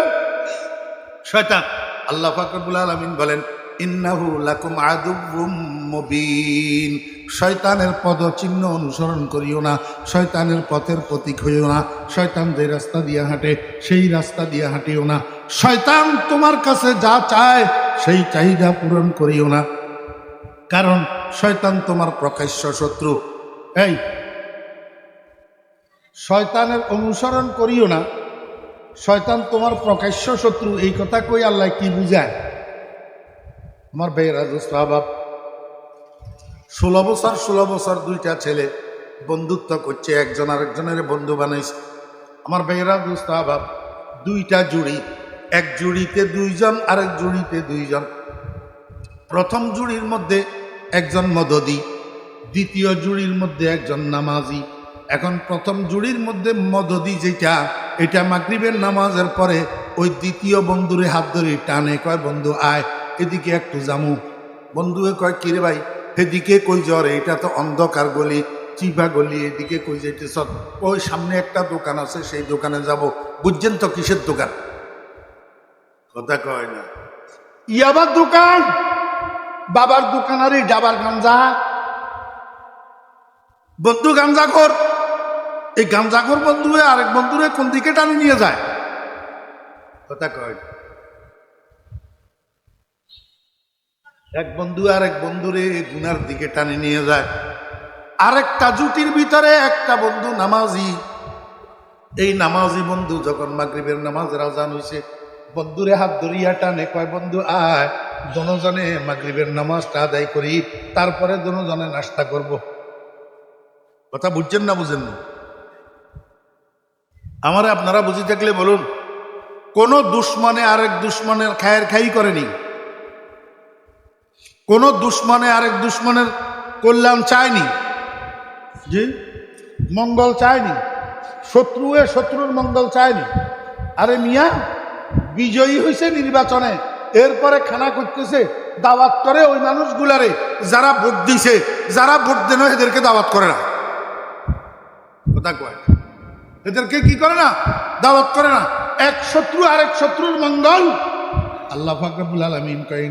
শয়তান। আল্লাহ পাক রব্বুল আলামিন বলেন, ইন্নাহু লাকুম আদুউম মুবিন। শয়তানের পদচিহ্ন অনুসরণ করিও না, শয়তানের পথের প্রতীক হইও না, শয়তান যে রাস্তা দিয়ে হাঁটে সেই রাস্তা দিয়ে হাঁটিও না, শয়তান তোমার কাছে যা চায় সেই চাহিদা পূরণ করিও না, কারণ শয়তান তোমার প্রকাশ্য শত্রু। এই শয়তানের অনুসরণ করিও না, শয়তান তোমার প্রকাশ্য শত্রু, এই কথা কই আল্লাহ কি বুঝায়? আমার ভাইয়েরা, দোস্ত আবাব, 16 বছর দুইটা ছেলে বন্ধুত্ব করছে, একজন আরেকজনের বন্ধু বানাইছে। আমার ভাইয়েরা, দোস্ত আবাব, দুইটা জুড়ি, এক জুড়িতে দুইজন, আরেক জুড়িতে দুইজন। প্রথম জুড়ির মধ্যে একজন মদদি, দ্বিতীয় জুড়ির মধ্যে একজন নামাজি। এখন প্রথম জুড়ির মধ্যে মদদি যেটা, এটা মাগরিবের নামাজের পরে ওই দ্বিতীয় বন্ধুরে হাত ধরে টানে, কয় বন্ধু আয় এদিকে একটু জামু। বন্ধুয়ে কয় কিরে ভাই এদিকে কই জ্বর, এটা তো অন্ধকার গলি, চিপা গলি, এদিকে কই যাইতেছ? ওই সামনে একটা দোকান আছে, সেই দোকানে যাব। বুঝছেন তো কিসের দোকান? কথা কয় না। ইয়াবার দোকান, বাবার দোকান। আর এই ডাবার গাঞ্জা, বন্ধু গাঞ্জাখোর। এই গাঞ্জাখোর বন্ধুরে আরেক বন্ধুরে কোন দিকে টানি নিয়ে যায়? কথা কয়। এক বন্ধু আরেক বন্ধুরে গুনার দিকে টানি নিয়ে যায়। আরেকটা জুটির ভিতরে একটা বন্ধু নামাজি। এই নামাজি বন্ধু যখন মাগরিবের নামাজের আজান হইছে, বন্ধুরে হাত ধরিয়া টানে, কয় বন্ধু আয় দনজনে মাগরিবের নামাজটা আদায় করি, তারপরে দনজনে নাস্তা করব। কথা বুঝছেন না বুঝেন না? আমারে আপনারা বুঝি থাকলে বলুন, কোন দুশ্মনে আরেক দুশ্মনের খায়ের খাই করেনি? কোন দুশ্মনে আরেক দুশ্মনের কল্যাণ চায়নি? জি, মঙ্গল চায়নি। শত্রুয়ে শত্রুর মঙ্গল চায়নি। আরে মিয়া, বিজয়ী হয়েছে নির্বাচনে, এরপরে খানা করতেছে, দাওয়াত করে ওই মানুষগুলারে যারা ভোট দিছে, যারা ভোট দেন এদেরকে দাওয়াত করে না। কথা কয়, এদেরকে কি করে না? দাওয়াত করে না। এক শত্রু আরেক শত্রুর মঙ্গল। আল্লাহ পাক রব্বুল আলামিন কয়,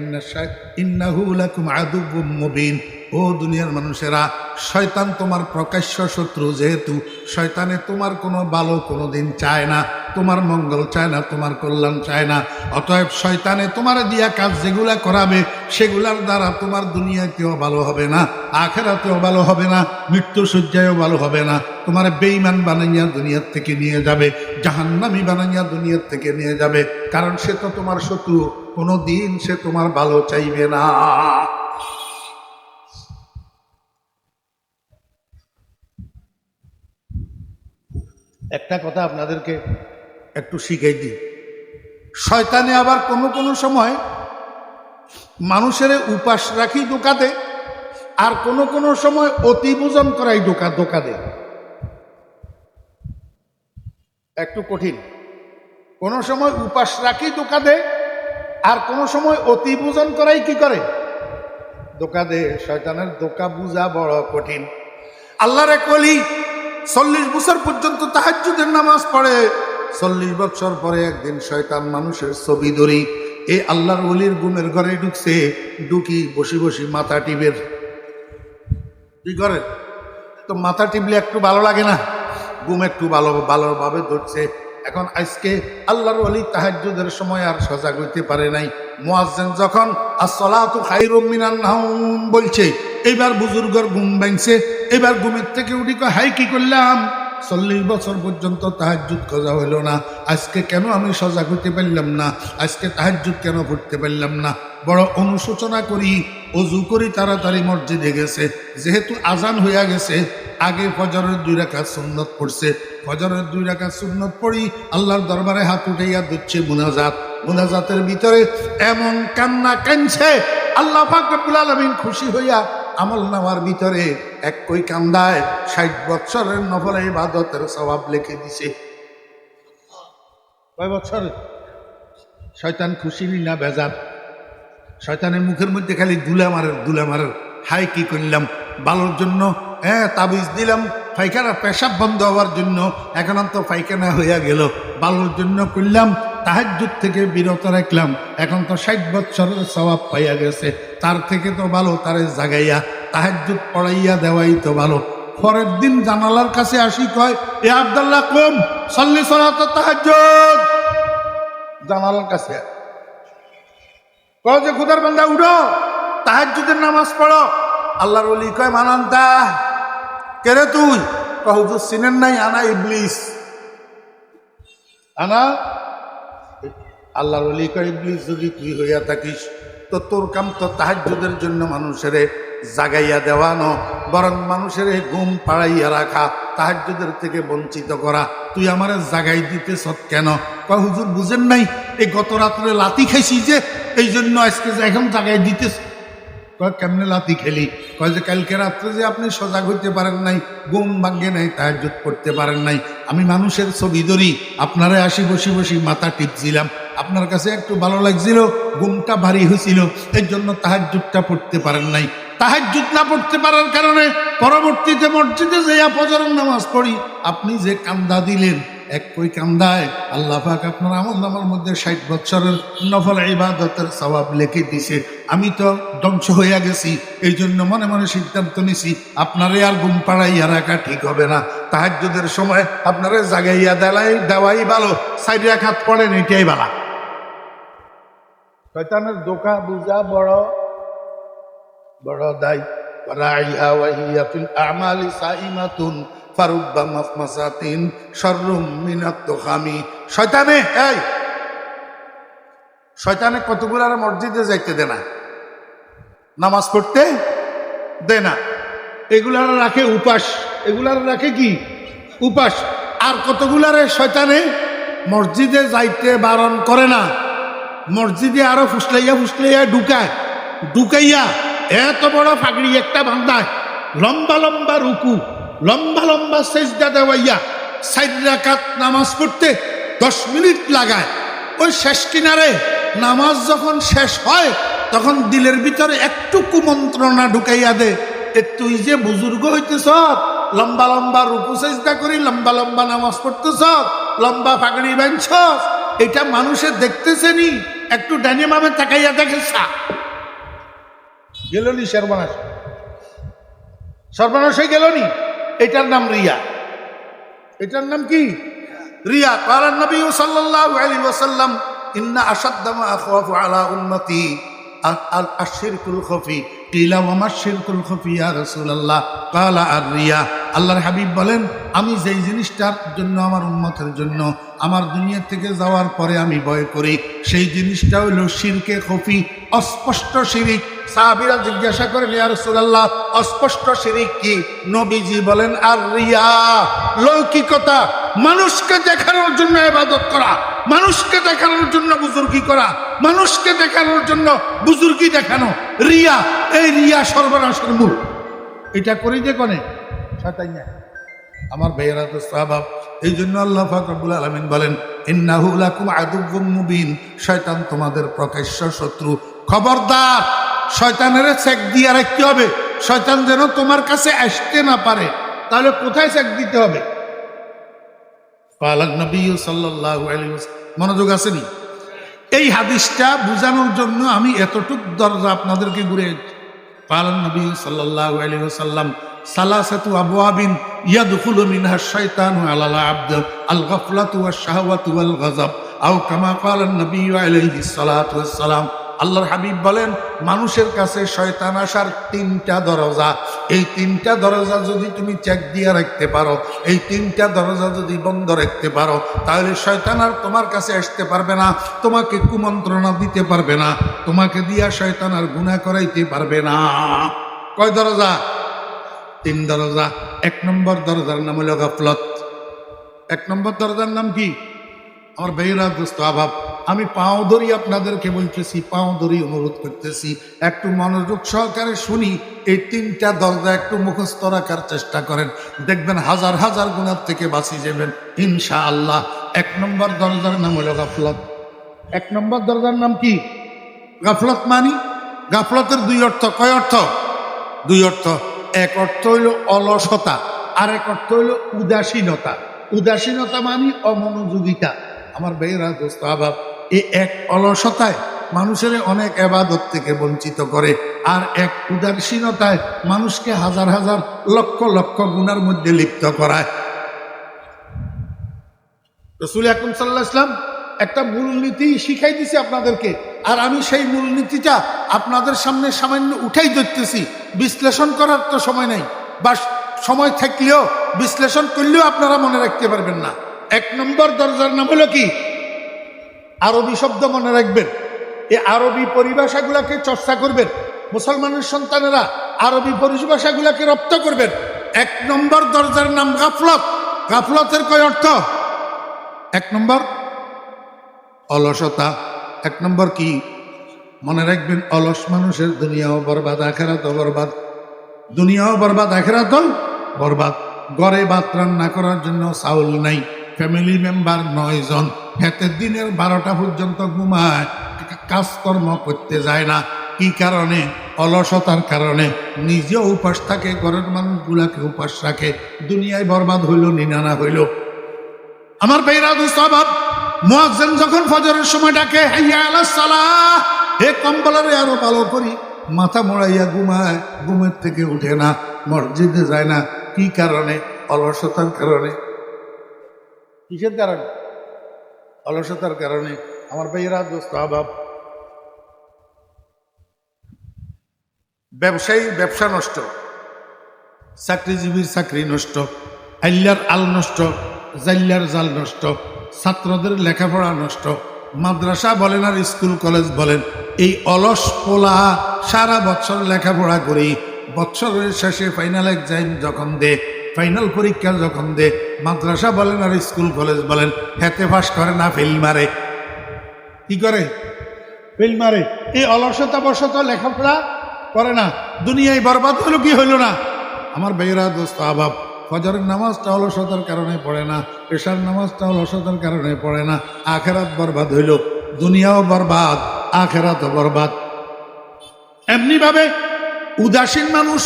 ইন্নাহু লাকুম আদুউম মুবিন। ও দুনিয়ার মানুষেরা, শয়তান তোমার প্রকাশ্য শত্রু, যেহেতু শয়তানে তোমার কোনো ভালো কোনোদিন চায় না, তোমার মঙ্গল চায় না, তোমার কল্যাণ চায় না। অতএব শয়তানে তোমার দিয়া কাজ যেগুলা করাবে, সেগুলার দ্বারা তোমার দুনিয়াতেও ভালো হবে না, আখিরাতেও ভালো হবে না, মৃত্যু সজ্জায়ও ভালো হবে না। তোমার বেঈমান বানাইয়া দুনিয়ার থেকে নিয়ে যাবে, জাহান্নামী বানাইয়া দুনিয়ার থেকে নিয়ে যাবে, কারণ সে তো তোমার শত্রু, কোনো দিন সে তোমার ভালো চাইবে না। একটা কথা আপনাদেরকে একটু শিখাই দিই। শয়তানে আবার কোনো কোনো সময় মানুষের উপাস রাখি ধোকা দেয়, আর কোনো কোনো সময় অতিভোজন করাই ধোকা দেয়। একটু কঠিন। কোনো সময় উপাস রাখি ধোকা দেয়, আর কোনো সময় অতিভোজন করাই কি করে? ধোকা দেয়। শয়তানের ধোকা বুঝা বড় কঠিন। আল্লাহর এক ওলি 40 বছর পর্যন্ত তাহাজ্জুদের নামাজ পড়ে। 40 বছর পরে একদিন শয়তান মানুষের ছবি ধরি এই আল্লাহর ওলির ঘুমের ঘরে ঢুকছে। ঢুকি বসি বসি মাথা টিপের। কি করে? তো মাথা টিপলে একটু ভালো লাগে না? ঘুম একটু ভালোভাবে ধরছে। এখন আজকে আল্লাহর ওলি তাহাজ্জুদের সময় আর সজাগ হইতে পারে নাই। মুয়াজ্জিন যখন আসসালাতু খায়রুম মিনান নাওম বলছে, এবার বুজুর্গর ঘুম ভাঙছে। এবার ঘুমের থেকে উঠি কয়, হাই কি করলাম, 40 বছর পর্যন্ত তাহাজ্জুদ করা হইল না, আজকে কেন আমি সজাগ হইতে পারলাম না, আজকে তাহাজ্জুদ কেন পড়তে পারলাম না। বড় অনুশোচনা করি, অজু করি, তাড়াতাড়ি মসজিদে গেছে। যেহেতু আজান হইয়া গেছে, আগে ফজরের 2 রাকাত সুন্নত পড়ছে। ফজরের 2 রাকাত সুন্নত পড়ি আল্লাহর দরবারে হাত উঠাইয়া দিচ্ছে মুনাজাত। মুনাজাতের ভিতরে এমন কান্না কাঁদছে, আল্লাহ পাক রব্বুল আলামিন খুশি হইয়া আমল নামার ভিতরে এক কই কান্দায় 60 বছরের নফল ইবাদতের সওয়াব লিখে দিছে। কয় বছর? শয়তান খুশি না বেজার? শয়তানের মুখের মধ্যে খালি দুলা মারের। হাই কি করলাম, ভালোর জন্য তাবিজ দিলাম পায়খানা পেশাব বন্ধ হওয়ার জন্য, এখন তো পায়খানা হইয়া গেল, ভালোর জন্য করলাম, তাহাজ্জুদ থেকে বিরত রাখলাম, এখন তো 60 বছরের সওয়াব পাইয়া গেছে, তার থেকে তো ভালো তারে জাগাইয়া তাহাজ্জুদ পড়াইয়া দেওয়াই তো ভালো। পরের দিন জানালার কাছে আসি কয়, এ আব্দুল্লাহ কুম সাল্লি সালাত তাহাজ্জুদ। জানালার কাছে কয় যে খুদার বান্দা উঠো, তাহাজ্জুদের নামাজ পড়ো। আল্লাহর ওলি কয়, মানান্তা কে রে তুই? কয় হুজুর চিনেন নাই, আনা ইবলিস। আনা আল্লাহর ওলি কয়, ইবলিস যদি তুই হইয়া থাকিস তো তোর কাম তো তাহাজ্জুদের জন্য মানুষের জাগাইয়া দেওয়ানো, বরং মানুষের ঘুম পাড়াইয়া রাখা, তাহাজ্জুদের থেকে বঞ্চিত করা। তুই আমারে জাগাই দিতেছ কেন? কয় হুজুর বুঝেন নাই, এই গত রাত্রে লাথি খাইছি যে, এই জন্য আজকে এখন জাগাই দিতেছ। কয় কেমনে লাথি খেলি? কয় যে কালকে রাত্রে যে আপনি সজাগ হইতে পারেন নাই, ঘুম ভাঙ্গে নাই, তাহাজ্জুদ করতে পারেন নাই, আমি মানুষের ছবি ধরি আপনারে আসি বসি মাথা টিপছিলাম, আপনার কাছে একটু ভালো লাগছিল, ঘুমটা ভারী হয়েছিল, এর জন্য তাহাজ্জুদটা পড়তে পারেন নাই। তাহাজ্জুদ না পড়তে পারার কারণে পরবর্তীতে মসজিদে যাইয়া ফজরের নামাজ পড়ি, আপনি যে কান্দা দিলেন, এক কই কান্দায় আল্লাহ পাক আপনার আমলনামার মধ্যে 60 বছরের নফল ইবাদতের সওয়াব লিখে দিছে। আমি তো ধ্বংস হইয়া গেছি, এই জন্য মনে মনে সিদ্ধান্ত নিছি আপনারে আর ঘুম পাড়াইয়া রাখা ঠিক হবে না। তাহাজ্জুদের সময় আপনারে জাগাইয়া দেওয়াই ভালো, 4 রাকাত পড়েন, এটাই ভালো। শয়তানের ধোঁকা বুঝা বড় বড় দায়। রাইহা ওয়াহিয়া ফিল আমালি সাইমাতুন ফারুব্বা মাফমাসাতিন শাররুম মিনাত তুখামি। শয়তানে কতগুলো আর মসজিদে যাইতে দেয় না, নামাজ পড়তে দেয় না, এগুলার রাখে উপাস, এগুলার রাখে কি উপাস। আর কতগুলারে শয়তানে মসজিদে যাইতে বারণ করে না, মসজিদে আরো ফুসলাইয়া ঢুকাইয়া এত বড় ফাগড়ি একটা বান্ধায়, লম্বা লম্বা রুকু, লম্বা লম্বা সেজদা দেওয়াইয়া 4 রাকাত নামাজ পড়তে 10 মিনিট লাগায়। ওই শেষ কিনারে নামাজ যখন শেষ হয়, তখন দিলের ভিতরে একটু কুমন্ত্রণা ঢুকাইয়া দে, তুই যে বুজুর্গ হইতেছ, লম্বা লম্বা রুকু সেজদা করি, লম্বা লম্বা নামাজ পড়তেছ, লম্বা ফাগড়ি বাঁধছ, এটা মানুষে দেখতেছে নি, একটু ডানে মামে তাকাইয়া দেখেছ, গেল নি সর্বনাশ হয়ে গেল নি। এটার নাম রিয়া। এটার নাম কি? রিয়া। কালা নবী সাল্লাল্লাহু আলাইহি ওয়াসাল্লাম, ইন্না আশাদ্দা মা আখাফু আলা উম্মতি আশ-শিরকুল খাফি। কিলা ওয়া মা শিরকুল খাফি ইয়া রাসূলুল্লাহ? কালা আর-রিয়া। আল্লাহর হাবিব বলেন, আমি যেই জিনিসটার জন্য আমার উম্মতের জন্য আমার দুনিয়া থেকে যাওয়ার পরে আমি ভয় করি, সেই জিনিসটা হলো শিরকে খফি, অস্পষ্ট শিরিক। সাহাবীরা জিজ্ঞাসা করেন, ইয়া রাসূলুল্লাহ, অস্পষ্ট শিরিক কি? নবীজি বলেন, আর রিয়া, লৌকিকতা, মানুষকে দেখানোর জন্য ইবাদত করা, মানুষকে দেখানোর জন্য বুজুর্গি করা, মানুষকে দেখানোর জন্য বুজুর্গি দেখানো, রিয়া। এই রিয়া সর্বনাশের মূল। এটা করি যে কোনে শয়তান না, আমার ভাইয়েরা তো সাহাবা। এই জন্য আল্লাহ পাক রব্বুল আলামিন বলেন, ইন্নাহু লাকুম আদুউম মুবিন, শয়তান তোমাদের প্রকাশ্য শত্রু। খবরদার, শয়তানের চেক দিয়ে রাখতে হবে, শয়তান যেন তোমার কাছে আসতে না পারে। তাহলে কোথায় চেক দিতে হবে? পালান নবী সাল্লাল্লাহু আলাইহি ওয়াসাল্লাম। মনোযোগ আসেনি? এই হাদিসটা বোঝানোর জন্য আমি এতটুক দরজা আপনাদেরকে ঘুরে। পালান নবী সাল্লাল্লাহু আলাইহি ওয়াসাল্লাম, সালাসাতু আবওয়াবিন ইয়াদখুলু মিনহা শাইতানু আলাল আবদ আল গাফলাতু ওয়াশ শাহওয়াতু ওয়াল গাযাব আও কামা ক্বালা নবী আলাইহিস সালাতু ওয়াস সালাম। আল্লাহর হাবিব বলেন, মানুষের কাছে শয়তান আসার 3টা দরজা। এই 3টা দরজা যদি তুমি চেক দিয়ে রাখতে পারো, এই 3টা দরজা যদি বন্ধ রাখতে পারো, তাহলে শয়তান আর তোমার কাছে আসতে পারবে না, তোমাকে কুমন্ত্রণা দিতে পারবে না, তোমাকে দিয়া শয়তান আর গুনাহ করাইতে পারবে না। কয় দরজা? 3 দরজা। 1 নম্বর দরজার নাম হলো গাফলত। 1 নম্বর দরজার নাম কি? আমার ভাইয়েরা, দোস্ত আবাব, আমি পাও ধরি আপনাদেরকে বলতেছি, পাও ধরি অনুরোধ করতেছি, একটু মনোযোগ সহকারে শুনি। এই 3টা দরজা একটু মুখস্থ রাখার চেষ্টা করেন, দেখবেন হাজার হাজার গুনাহ থেকে বাঁচি যাবেন ইনশাআল্লাহ। 1 নম্বর দরজার নাম হলো গাফলত। 1 নম্বর দরজার নাম কি? গাফলত। মানি গাফলতের 2 অর্থ। কয় অর্থ? 2 অর্থ। এক অর্থ হইল অলসতা, আর এক অর্থ হইল উদাসীনতা। উদাসীনতা মানি অমনোযোগিতা। আমার ভাইয়েরা, দোস্ত আবাব, এই এক অলসতায় মানুষের অনেক ইবাদত থেকে বঞ্চিত করে, আর এক উদাসীনতায় মানুষকে হাজার হাজার লক্ষ লক্ষ গুনার মধ্যে লিপ্ত করায়। রাসূল আকরাম সাল্লাল্লাহু আলাইহি ওয়াসাল্লাম একটা মূলনীতি শিখাই দিছে আপনাদেরকে, আর আমি সেই মূলনীতিটা আপনাদের সামনে সামান্য উঠাই ধরতেছি। বিশ্লেষণ করার তো সময় নেই, বা সময় থাকলেও বিশ্লেষণ করলেও আপনারা মনে রাখতে পারবেন না। 1 নম্বর দরজার নাম হলো কি? আরবি শব্দ মনে রাখবেন, এই আরবি পরিভাষাগুলাকে চর্চা করবেন। মুসলমানের সন্তানেরা আরবি পরিভাষাগুলাকে রপ্ত করবেন। 1 নম্বর দরজার নাম গাফলত। গাফলতের কয় অর্থ? 1 নম্বর অলসতা। 1 নম্বর কি? মনে রাখবেন, অলস মানুষের দুনিয়াও বরবাদ, আখিরাতও বরবাদ। দুনিয়াও বরবাদ, আখিরাতও বরবাদ। ঘরে ভাত রান্না করার জন্য চাউল নাই, ফ্যামিলি মেম্বার 9 জন, হেতে দিনের 12টা পর্যন্ত ঘুমায়, কাজকর্ম করতে যায় না। কি কারণে? অলসতার কারণে। নিজেও উপাস থাকে, ঘরের মানুষগুলাকে উপাস রাখে। দুনিয়ায় বরবাদ হইল, নিনানা হইল। আমার ভাইরা, দোস্ত আবাব, মুয়াজ্জিন যখন ফজরের সময় ডাকে, হাইয়া আলাস সালাহ, হে কম্বলারে আরো ভালো করি, মাথা মোড়াইয়া ঘুমায়, ঘুমের থেকে উঠে না, মসজিদে যায় না। কি কারণে? অলসতার কারণে। কিসের কারণে? অলসতার কারণে। আমার ভাইয়েরা, দোস্ত আবাব, ব্যবসায়ীর ব্যবসা নষ্ট, চাকরিজীবীর চাকরি নষ্ট, আল্লার আল নষ্ট, জাল্লার জাল নষ্ট, ছাত্রদের লেখাপড়া নষ্ট। মাদ্রাসা বলেন আর স্কুল কলেজ বলেন, এই অলস পোলা সারা বছর লেখাপড়া করি, বছরের শেষে ফাইনাল এক্সাম যখন দে, ফাইনাল পরীক্ষা যখন দে, মাদ্রাসা বলেন আর স্কুল কলেজ বলেন, হেতে পাস করে না, ফেল মারে। কি করে? ফেল মারে। এই অলসতা বশত লেখাপড়া করে না, দুনিয়ায় বরবাদ হলো কি হইল না? আমার ভাইয়েরা, দোস্ত আবাব, ফজরের নামাজটা অলসতার কারণে পড়ে না, এশার নামাজটা অলসতার কারণে পড়ে না, আখেরাত বরবাদ হইল। দুনিয়াও বরবাদ, আখেরাতও বরবাদ। এমনি ভাবে উদাসীন মানুষ,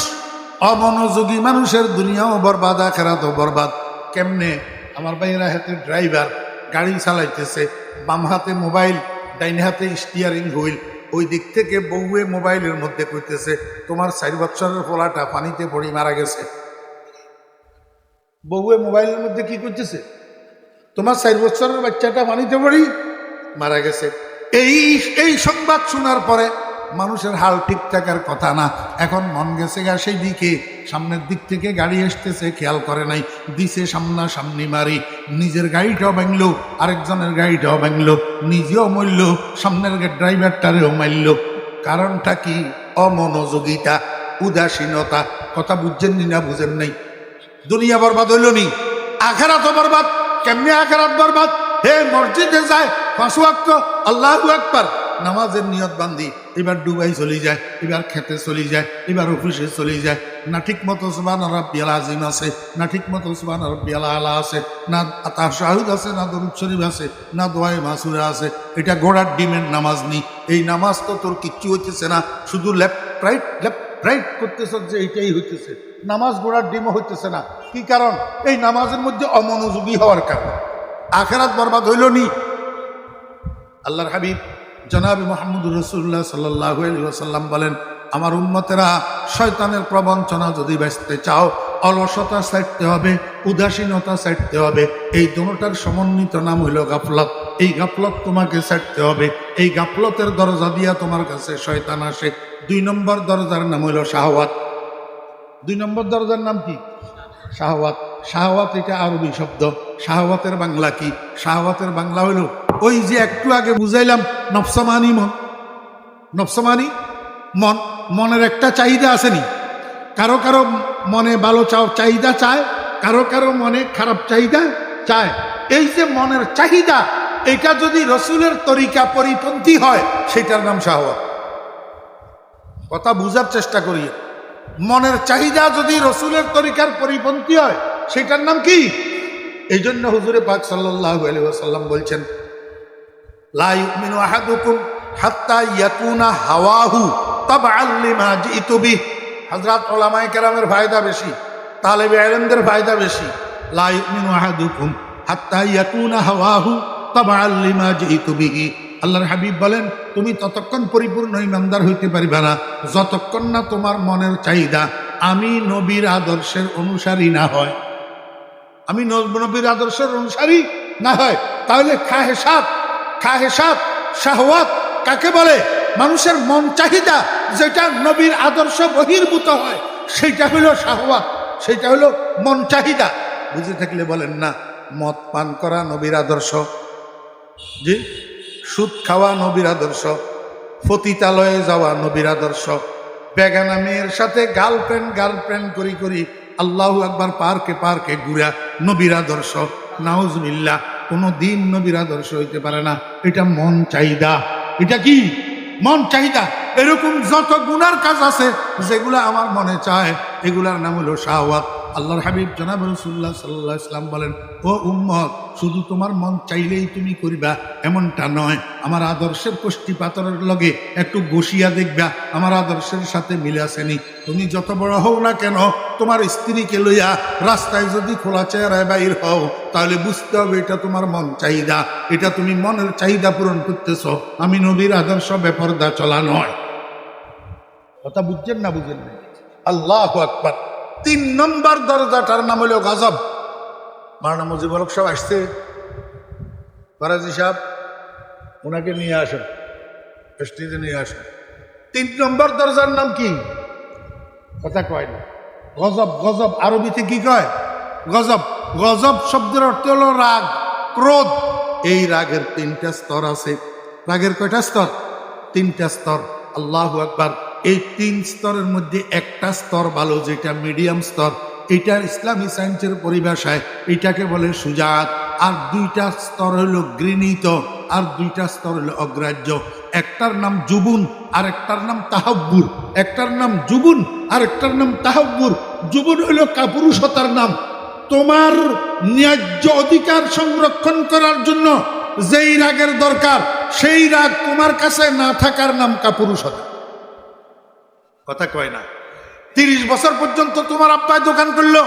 অমনোযোগী মানুষের দুনিয়াও বরবাদ, আখেরাতও বরবাদ। কেমনে? আমার ভাইয়েরা, হাতে ড্রাইভার গাড়ি চালাইতেছে, বাম হাতে মোবাইল, ডাইন হাতে স্টিয়ারিং হুইল, ওই দিক থেকে বউয়ে মোবাইলের মধ্যে কইতেছে, তোমার 4 বছরের পোলাটা পানিতে পড়ি মারা গেছে। বউয়ে মোবাইলের মধ্যে কি করতেছে? তোমার 4 বছরের বাচ্চাটা পানিতে পড়ি মারা গেছে। এই সংবাদ শোনার পরে মানুষের হাল ঠিক থাকার কথা না। এখন মন গেছে গা সেই দিকে, সামনের দিক থেকে গাড়ি আসতেছে, খেয়াল করে নাই, দিছে সামনা সামনি মারি, নিজের গাড়িটাও ভাঙলো, আরেকজনের গাড়িটাও ভাঙলো, নিজেও মরল, সামনের ড্রাইভারটারেও মারল। কারণটা কি? অমনোযোগিতা, উদাসীনতা। কথা বুঝছেন না? বুঝেন নাই? দুনিয়া বরবাদ হইল নি, আখেরাত বরবাদ। কেমনি আখেরাত বরবাদ? হে মসজিদে যায় 5 ওয়াক্ত আল্লাহু আকবার নামাজের নিয়ত বান্ধি, এবার ডুবাই চলে যায়, এবার খেতে চলে যায়, এবার অফিসে চলে যায়, না ঠিক মতো সুবহান রাব্বিয়াল আযীম আছে, না ঠিক মতো সুবহান রাব্বিয়াল আলা আছে, না তাশাহুদ আছে, না দরুদ শরীফ আছে, না দোয়ায়ে মাসুরা আছে। এটা ঘোড়ার ডিমের নামাজ নি। এই নামাজ তো তোর কিচ্ছু হইতেছে না, শুধু লেফট রাইট করতেছ, যে এইটাই হইতেছে। নামাজ ঘোড়ার ডিমও হইতেছে না। কি কারণ? এই নামাজের মধ্যে অমনোযোগী হওয়ার কারণে। আখেরাত বরবাদ হইল নি। আল্লাহর হাবিব জনাব মুহাম্মদুর রাসূলুল্লাহ সাল্লাল্লাহু আলাইহি ওয়াসাল্লাম বলেন, আমার উম্মতেরা শয়তানের প্রবঞ্চনা যদি বাঁচতে চাও, অলসতা ছাড়তে হবে, উদাসীনতা ছাড়তে হবে। এই দুটোটার সমন্বিত নাম হইল গাফলত। এই গাফলত তোমাকে ছাড়তে হবে। এই গাফলতের দরজা দিয়া তোমার কাছে শয়তান আসে। 2 নম্বর দরজার নাম হইল শাহওয়াত। 2 নম্বর দরজার নাম কি? শাহওয়াত। শাহওয়াত এটা আরবি শব্দ। শাহওয়াতের বাংলা কি? শাহওয়াতের বাংলা হইল ওই যে একটু আগে বুঝাইলাম, নফসমানি মন। নফসমানি মন, মনের একটা চাহিদা আসেনি। কারো কারো মনে ভালো চাহিদা চায়, কারো কারো মনে খারাপ চাহিদা চায়। এই যে মনের চাহিদা, এটা যদি রসুলের তরিকা পরিপন্থী হয় সেটার নাম শাহওয়াত। কথা বুঝার চেষ্টা করি। মনের চাহিদা যদি রসুলের তরিকার পরিপন্থী হয় সেটার নাম কি? এই জন্য হুজুরে পাক সাল্লাল্লাহু আলাইহি ওয়াসাল্লাম বলছেন, লা ইউমিনু আহাদুকুম হাত্তা ইয়াকুনা হাওয়াহু তাবআন লিমা জিতু বিহি। হযরত উলামায়ে কেরামের ফায়দা বেশি, তালেবে ইলমদের ফায়দা বেশি। লা ইউমিনু আহাদুকুম হাত্তা ইয়াকুনা হাওয়াহু তাবআন লিমা জিতু বিহি। আল্লাহর হাবিব বলেন, তুমি ততক্ষণ পরিপূর্ণ ইমানদার হইতে পারিবা না যতক্ষণ না তোমার মনের চাহিদা আমি নবীর আদর্শের অনুসারী না হয়। আমি নবীর আদর্শের অনুসারী না হয়। তাহলে খাহেসাত শাহওয়াত কাকে বলে? মানুষের মন চাহিদা যেটা নবীর আদর্শ বহির্ভূত হয় সেটা হলো শাহওয়াত, সেটা হলো মন চাহিদা। বুঝে থাকলে বলেন না। মদ পান করা নবীর আদর্শ, জি। সুদ খাওয়া নবীর আদর্শ, পতিতালয়ে যাওয়া নবীর আদর্শ, বেগানা মেয়ের সাথে গার্লফ্রেন্ড করি আল্লাহু আকবার পার্কে ঘুরা নবীর আদর্শ। নাউজুবিল্লাহ, কোনো দিন নবীর আদর্শ হইতে পারে না। এটা মন চাহিদা। এটা কি? মন চাহিদা। এরকম যত গুনার কাজ আছে যেগুলা আমার মনে চায়, এগুলার নাম হলো শাহওয়াত। আল্লাহর হাবিব জনাব রাসূলুল্লাহ সাল্লাল্লাহু আলাইহি ওয়াসাল্লাম বলেন, ও উম্মত, শুধু তোমার মন চাইলেই তুমি করিবা এমনটা নয়। আমার আদর্শের কষ্টি পাথরের লগে একটু বসিয়া দেখবা আমার আদর্শের সাথে মিলে আসেনি। তুমি যত বড় হও না কেন, তোমার স্ত্রীকে লইয়া রাস্তায় যদি খোলা চেহারায় বাইর হও তাহলে বুঝতে হবে এটা তোমার মন চাহিদা। এটা তুমি মনের চাহিদা পূরণ করতেছ। আমি নবীর আদর্শ বেপরদা চলা নয়। কথা বুঝছেন না? বুঝেন না? আল্লাহু আকবার। 3 নম্বর দরজাটার নাম হলো গজব। মাওলানা মুজিবুল হক সাহেব আসছে, ফরাজি সাহেব, ওনাকে নিয়ে আসেন, স্টেজে নিয়ে আসেন। 3 নম্বর দরজার নাম কি? কথা কয় না। গজব। গজব আরবিতে কি কয়? গজব। গজব শব্দের অর্থ হলো রাগ, ক্রোধ। এই রাগের 3টা স্তর আছে। রাগের কয়টা স্তর? 3টা স্তর। আল্লাহু আকবার। এই 3 স্তরের মধ্যে একটা স্তর ভালো, যেটা মিডিয়াম স্তর। এটা ইসলামী সায়েন্সের পরিভাষায় এটাকে বলে সুজাত। আর 2টা স্তর হলো ঘৃণিত, আর 2টা স্তর হলো অগ্রাহ্য। একটার নাম জুবুন আর একটার নাম তাহাব্বুর। একটার নাম জুবুন আর একটার নাম তাহাব্বুর। জুবুন হলো কাপুরুষতার নাম। তোমার ন্যায্য অধিকার সংরক্ষণ করার জন্য যেই রাগের দরকার সেই রাগ তোমার কাছে না থাকার নাম কাপুরুষতা। কথা কয় না। 30 বছর পর্যন্ত তোমার আব্বাই দোকান করলো,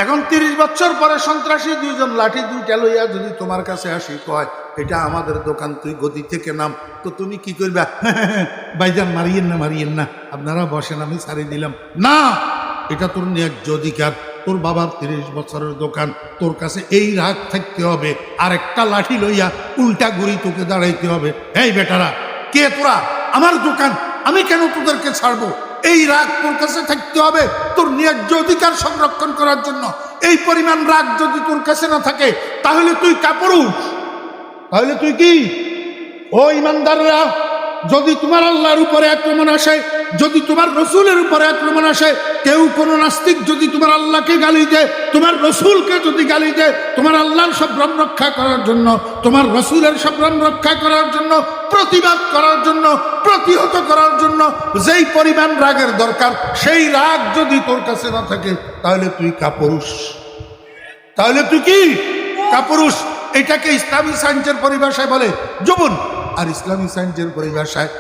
এখন 30 বছর পরে সন্ত্রাসী 2 জন লাঠি 2টা লইয়া যদি তোমার কাছে আসি, কয় এটা আমাদের দোকান, তুই গদি থেকে নাম, তো তুমি কি করবা? ভাইজান মারিয়েন না, আপনারা বসেন, আমি ছাড়ি দিলাম না। এটা তোর ন্যায্য অধিকার। তোর বাবার 30 বছরের দোকান, তোর কাছে এই রাগ থাকতে হবে। আর একটা লাঠি লইয়া উল্টা ঘুরি তোকে দাঁড়াইতে হবে। এই বেটারা, কে তোরা? আমার দোকান, আমি কেন তোদেরকে ছাড়বো? এই রাগ তোর কাছে থাকতে হবে তোর ন্যায্য অধিকার সংরক্ষণ করার জন্য। এই পরিমাণ রাগ যদি তোর কাছে না থাকে তাহলে তুই কাপুরুষ। তাহলে তুই কি? ও ইমানদাররা, যদি তোমার আল্লাহর উপরে আক্রমণ আসে, যদি তোমার রসুলের উপরে আক্রমণ আসে, কেউ কোনো নাস্তিক যদি তোমার আল্লাহকে গালি দেয়, তোমার রসুলকে যদি গালি দেয়, তোমার আল্লাহর সম্ভ্রম রক্ষা করার জন্য, তোমার রসুলের সম্ভ্রম রক্ষা করার জন্য, প্রতিবাদ করার জন্য, প্রতিহত করার জন্য যেই পরিমাণ রাগের দরকার, সেই রাগ যদি তোর কাছে না থাকে তাহলে তুই কাপুরুষ। তাহলে তুই কি? কাপুরুষ। এটাকে ইসলামী সায়েন্সের পরিভাষায় বলে জুবুন। আর ইসলামী সায়েন্সের পরিভাষায়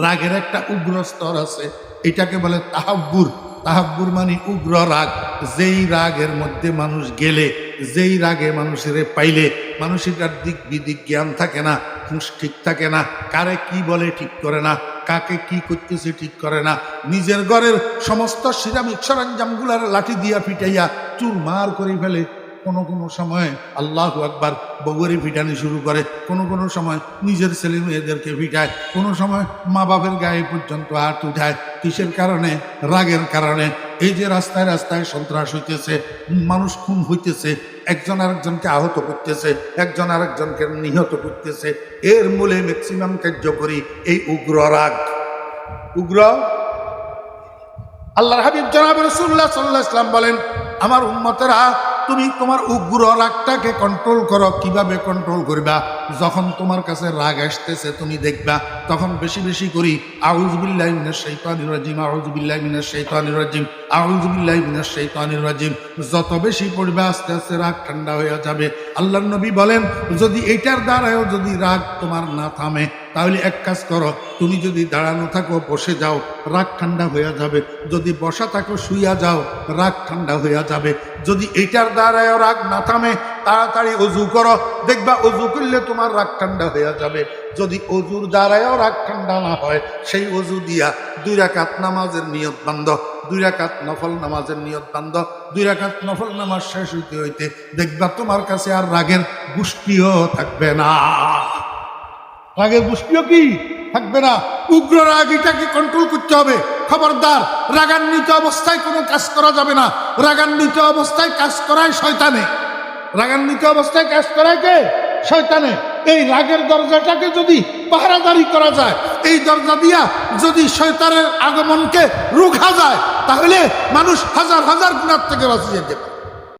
রাগের একটা উগ্র স্তর আছে, এটাকে বলে তাহাব্বুর। তাহাব্বুর মানে উগ্র রাগ। যেই রাগের মধ্যে মানুষ গেলে, যেই রাগে মানুষের পাইলে মানুষের দিক বিদিক জ্ঞান থাকে না, হুঁশ ঠিক থাকে না, কারে কি বলে ঠিক করে না, কাকে কি করতেছে ঠিক করে না, নিজের ঘরের সমস্ত সিরামিক সরঞ্জামগুলার লাঠি দিয়া পিটাইয়া চুরমার করে ফেলে। কোনো সময় আল্লাহু আকবার বউয়ের পিটানি শুরু করে, কোনো সময় নিজের ছেলে মেয়েদেরকে পিটায়, কোনো সময় মা বাপের গায়ে পর্যন্ত হাত উঠায়। কিসের কারণে? রাগের কারণে। এই যে রাস্তায় রাস্তায় সন্ত্রাস হইতেছে, মানুষ খুন হইতেছে, একজন আরেকজনকে আহত করতেছে, একজন আরেকজনকে নিহত করতেছে, এর মূলে ম্যাক্সিমাম কার্যকরী এই উগ্র রাগ। উগ্র আল্লাহর হাবিব জনাব রাসূলুল্লাহ সাল্লাল্লাহু আলাইহি ওয়াসাল্লাম বলেন, আমার উম্মতেরা তুমি তোমার উগ্র রাগটাকে কন্ট্রোল করো। কিভাবে কন্ট্রোল করবা? যখন তোমার কাছে রাগ আসতেছে তুমি দেখবা তখন বেশি বেশি করি আউযু বিল্লাহি মিনাশ শাইতানির রাজিম, আউযু বিল্লাহি মিনাশ শাইতানির রাজিম, আউযু বিল্লাহি মিনাশ শাইতানির রাজিম। যত বেশি পড়বে আস্তে আস্তে রাগ ঠান্ডা হয়ে যাবে। আল্লাহর নবী বলেন, যদি এইটার দ্বারাও যদি রাগ তোমার না থামে তাহলে এক কাজ করো, তুমি যদি দাঁড়ানো থাকো বসে যাও, রাগ ঠান্ডা হয়ে যাবে। যদি বসা থাকো শুইয়া যাও, রাগ ঠান্ডা হয়ে যাবে। যদি এইটার দ্বারাও রাগ না থামে তাড়াতাড়ি অজু করো, দেখবা অজু করলে তোমার রাগ ঠান্ডা হয়ে যাবে। যদি অজুর দ্বারাও রাগ ঠান্ডা না হয়, সেই অজু দিয়া 2 রাকাত নামাজের নিয়ত বান্ধ, 2 রাকাত নফল নামাজের নিয়ত বান্ধ। 2 রাকাত নফল নামাজ শেষ হইতে হইতে দেখবা তোমার কাছে আর রাগের গোষ্ঠীও থাকবে না। রাগের গোষ্ঠীও কি থাকবে না। উগ্র রাগ এটাকে কন্ট্রোল করতে হবে। খবরদার, রাগান্বিত অবস্থায় কোনো কাজ করা যাবে না। রাগান্বিত অবস্থায় কাজ করায় শয়তানে, রাগান্বিত অবস্থায় কাজ করায় কে? শয়তানে। এই রাগের দরজাটাকে যদি পাহারাদারি করা যায়, এই দরজা দিয়া যদি শয়তানের আগমনকে রোখা যায়, তাহলে মানুষ হাজার হাজার গুনাহ থেকে বাঁচিয়ে যেতে পারে।